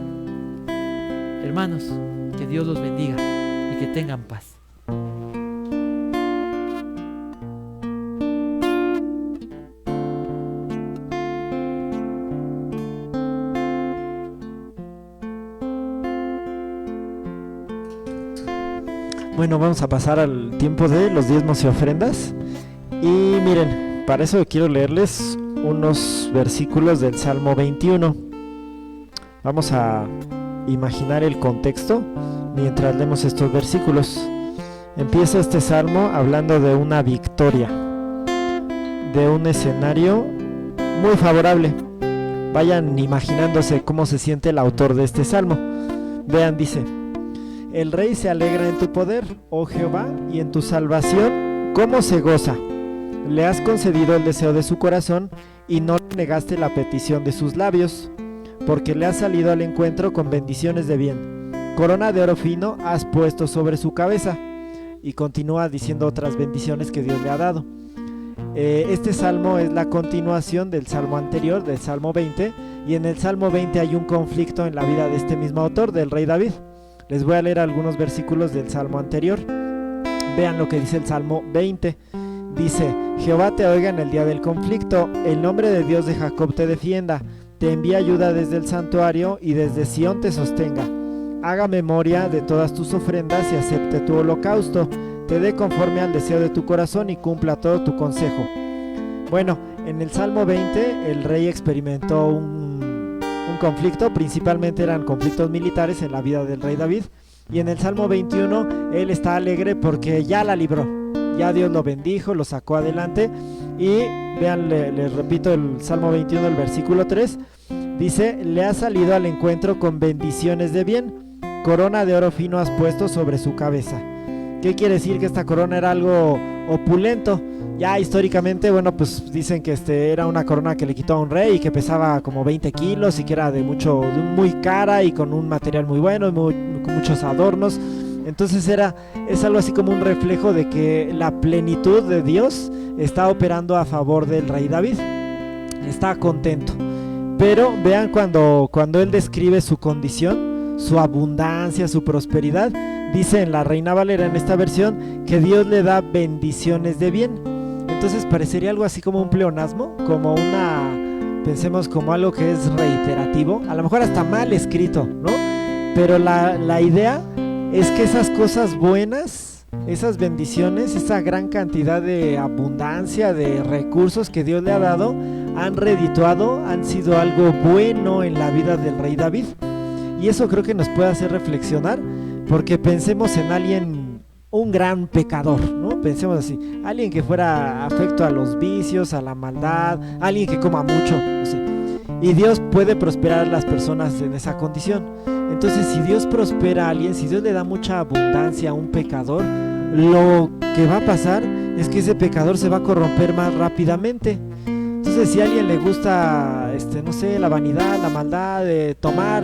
Hermanos, que Dios los bendiga y que tengan paz. Bueno, vamos a pasar al tiempo de los diezmos y ofrendas. Y miren, para eso quiero leerles unos versículos del Salmo 21. Vamos a imaginar el contexto mientras leemos estos versículos. Empieza este salmo hablando de una victoria, de un escenario muy favorable. Vayan imaginándose cómo se siente el autor de este salmo. Vean, dice: el rey se alegra en tu poder, oh Jehová, y en tu salvación, ¿cómo se goza? Le has concedido el deseo de su corazón y no le negaste la petición de sus labios, porque le has salido al encuentro con bendiciones de bien. Corona de oro fino has puesto sobre su cabeza. Y continúa diciendo otras bendiciones que Dios le ha dado. Este salmo es la continuación del salmo anterior, del Salmo 20, y en el Salmo 20 hay un conflicto en la vida de este mismo autor, del rey David. Les voy a leer algunos versículos del salmo anterior. Vean lo que dice el Salmo 20. Dice: Jehová te oiga en el día del conflicto, el nombre de Dios de Jacob te defienda, te envía ayuda desde el santuario y desde Sión te sostenga. Haga memoria de todas tus ofrendas y acepte tu holocausto, te dé conforme al deseo de tu corazón y cumpla todo tu consejo. Bueno, en el Salmo 20 el rey experimentó un conflicto, principalmente eran conflictos militares en la vida del rey David, y en el Salmo 21 él está alegre porque ya la libró, ya Dios lo bendijo, lo sacó adelante. Y vean, les repito el Salmo 21, el versículo 3, dice: le ha salido al encuentro con bendiciones de bien, corona de oro fino has puesto sobre su cabeza. ¿Qué quiere decir? Que esta corona era algo opulento. Ya históricamente, bueno, pues dicen que era una corona que le quitó a un rey y que pesaba como 20 kilos y que era de muy cara y con un material muy bueno, con muchos adornos. Entonces es algo así como un reflejo de que la plenitud de Dios está operando a favor del rey David. Está contento. Pero vean cuando él describe su condición, su abundancia, su prosperidad, dice en la Reina Valera, en esta versión, que Dios le da bendiciones de bien. Entonces parecería algo así como un pleonasmo, como pensemos como algo que es reiterativo, a lo mejor hasta mal escrito, ¿no? Pero la idea es que esas cosas buenas, esas bendiciones, esa gran cantidad de abundancia, de recursos que Dios le ha dado, han redituado, han sido algo bueno en la vida del rey David. Y eso creo que nos puede hacer reflexionar, porque pensemos en alguien, un gran pecador, ¿no? pensemos así, alguien que fuera afecto a los vicios, a la maldad, alguien que coma mucho, no sé. Y Dios puede prosperar a las personas en esa condición. Entonces, si Dios prospera a alguien, si Dios le da mucha abundancia a un pecador, lo que va a pasar es que ese pecador se va a corromper más rápidamente. Entonces, si a alguien le gusta, no sé, la vanidad, la maldad, tomar,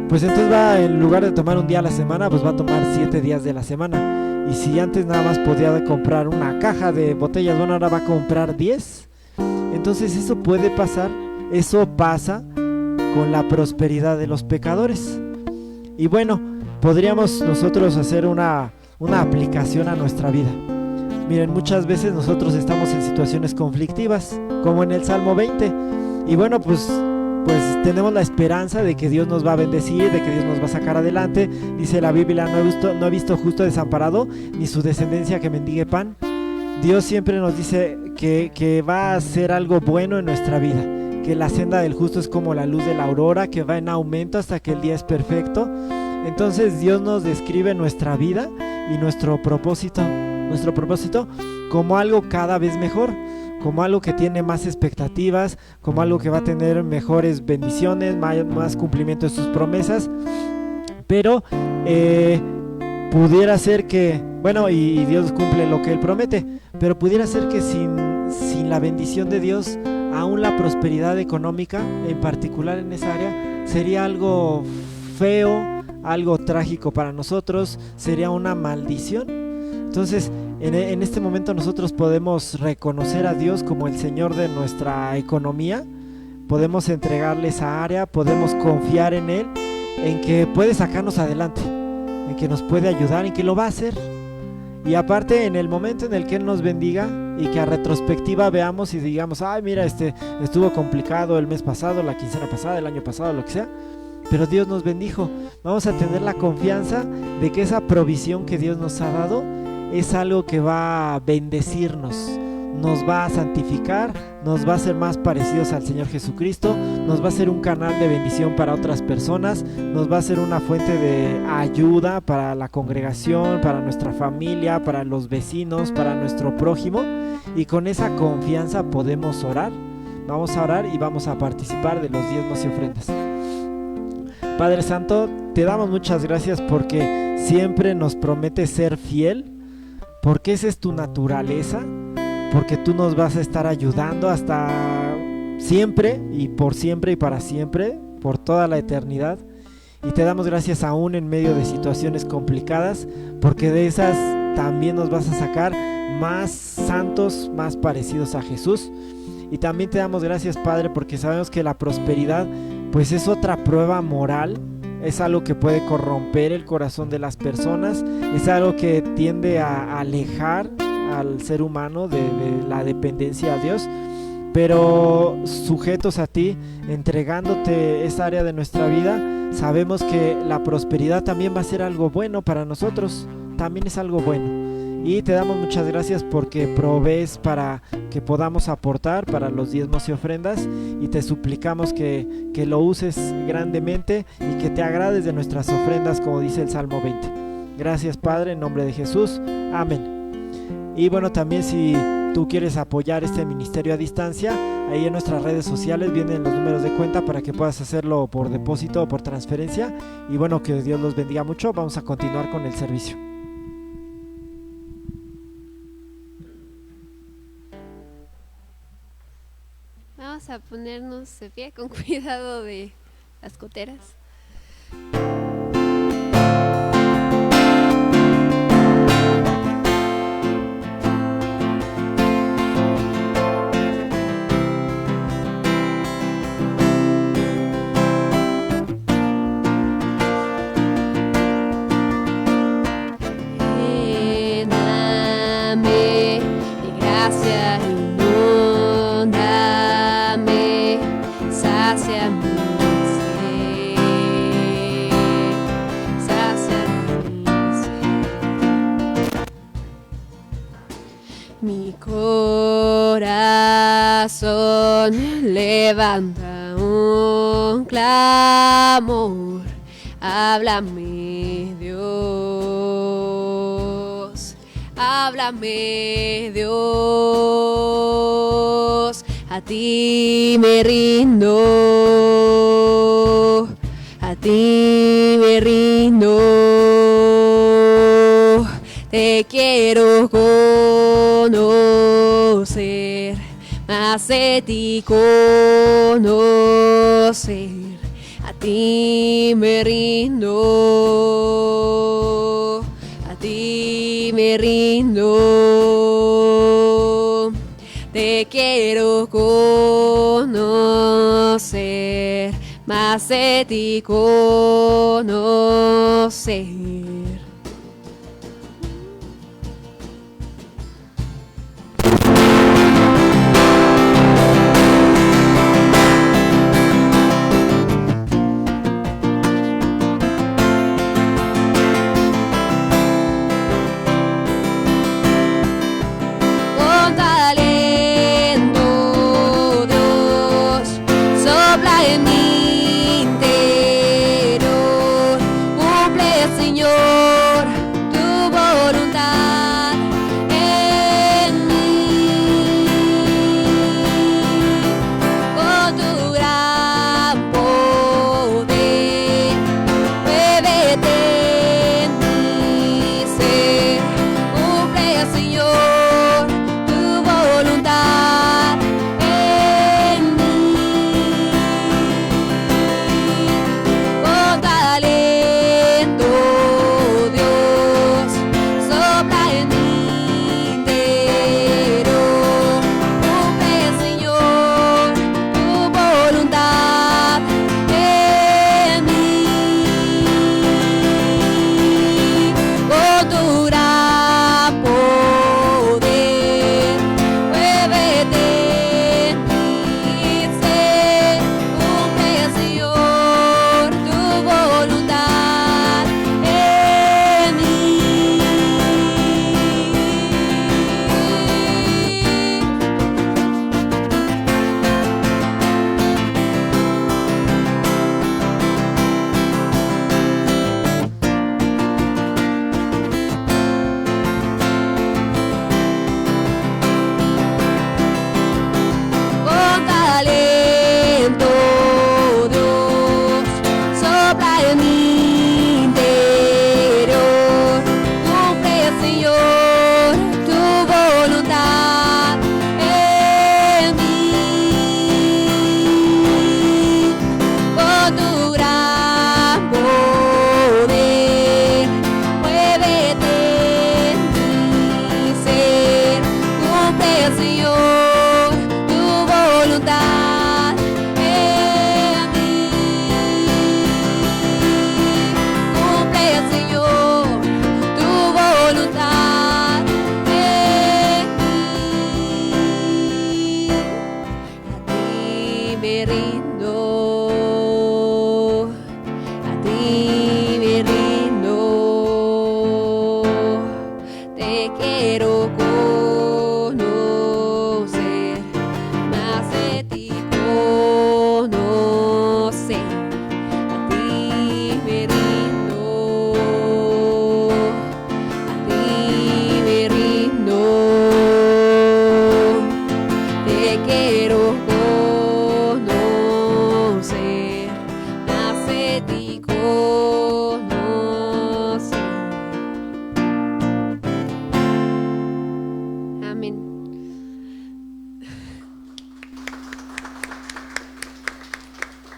pues entonces va, en lugar de tomar un día a la semana, pues va a tomar 7 días de la semana. Y si antes nada más podía comprar una caja de botellas, bueno, ahora va a comprar 10. Entonces eso puede pasar, eso pasa con la prosperidad de los pecadores. Y bueno, podríamos nosotros hacer una aplicación a nuestra vida. Miren, muchas veces nosotros estamos en situaciones conflictivas, como en el Salmo 20. Y bueno, pues tenemos la esperanza de que Dios nos va a bendecir, de que Dios nos va a sacar adelante. Dice la Biblia, no he visto justo desamparado, ni su descendencia que mendigue pan. Dios siempre nos dice que va a hacer algo bueno en nuestra vida, que la senda del justo es como la luz de la aurora, que va en aumento hasta que el día es perfecto. Entonces Dios nos describe nuestra vida y nuestro propósito como algo cada vez mejor, como algo que tiene más expectativas, como algo que va a tener mejores bendiciones, más cumplimiento de sus promesas. Pero pudiera ser que, bueno, y Dios cumple lo que Él promete, pero pudiera ser que sin la bendición de Dios, aún la prosperidad económica, en particular en esa área, sería algo feo, algo trágico para nosotros, sería una maldición. Entonces, en este momento nosotros podemos reconocer a Dios como el Señor de nuestra economía, podemos entregarle esa área, podemos confiar en Él, en que puede sacarnos adelante, en que nos puede ayudar, en que lo va a hacer. Y aparte, en el momento en el que Él nos bendiga y que a retrospectiva veamos y digamos, ay, mira, estuvo complicado el mes pasado, la quincena pasada, el año pasado, lo que sea, pero Dios nos bendijo. Vamos a tener la confianza de que esa provisión que Dios nos ha dado es algo que va a bendecirnos, nos va a santificar, nos va a hacer más parecidos al Señor Jesucristo, nos va a ser un canal de bendición para otras personas, nos va a ser una fuente de ayuda para la congregación, para nuestra familia, para los vecinos, para nuestro prójimo. Y con esa confianza podemos orar. Vamos a orar y vamos a participar de los diezmos y ofrendas. Padre Santo, te damos muchas gracias porque siempre nos prometes ser fiel, porque esa es tu naturaleza, porque tú nos vas a estar ayudando hasta siempre y para siempre, por toda la eternidad. Y te damos gracias aún en medio de situaciones complicadas, porque de esas también nos vas a sacar más santos, más parecidos a Jesús. Y también te damos gracias, Padre, porque sabemos que la prosperidad pues es otra prueba moral, es algo que puede corromper el corazón de las personas, es algo que tiende a alejar al ser humano de la dependencia a Dios. Pero sujetos a ti, entregándote esa área de nuestra vida, sabemos que la prosperidad también va a ser algo bueno para nosotros, también es algo bueno. Y te damos muchas gracias porque provees para que podamos aportar para los diezmos y ofrendas, y te suplicamos que lo uses grandemente y que te agrades de nuestras ofrendas, como dice el Salmo 20. Gracias, Padre, en nombre de Jesús, amén. Y bueno, también si tú quieres apoyar este ministerio a distancia, ahí en nuestras redes sociales vienen los números de cuenta para que puedas hacerlo por depósito o por transferencia. Y bueno, que Dios los bendiga mucho. Vamos a continuar con el servicio. Vamos a ponernos de pie con cuidado de las goteras. Mi corazón levanta un clamor, háblame, Dios, háblame. Háblame, Dios, a ti me rindo, a ti me rindo, te quiero conocer, más de ti conocer, a ti me rindo, a ti me rindo, te quiero conocer, más de ti conocer.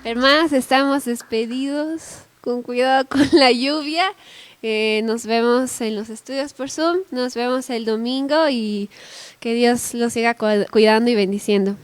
Hermanas, estamos despedidos. Con cuidado con la lluvia. Nos vemos en los estudios por Zoom. Nos vemos el domingo y que Dios los siga cuidando y bendiciendo.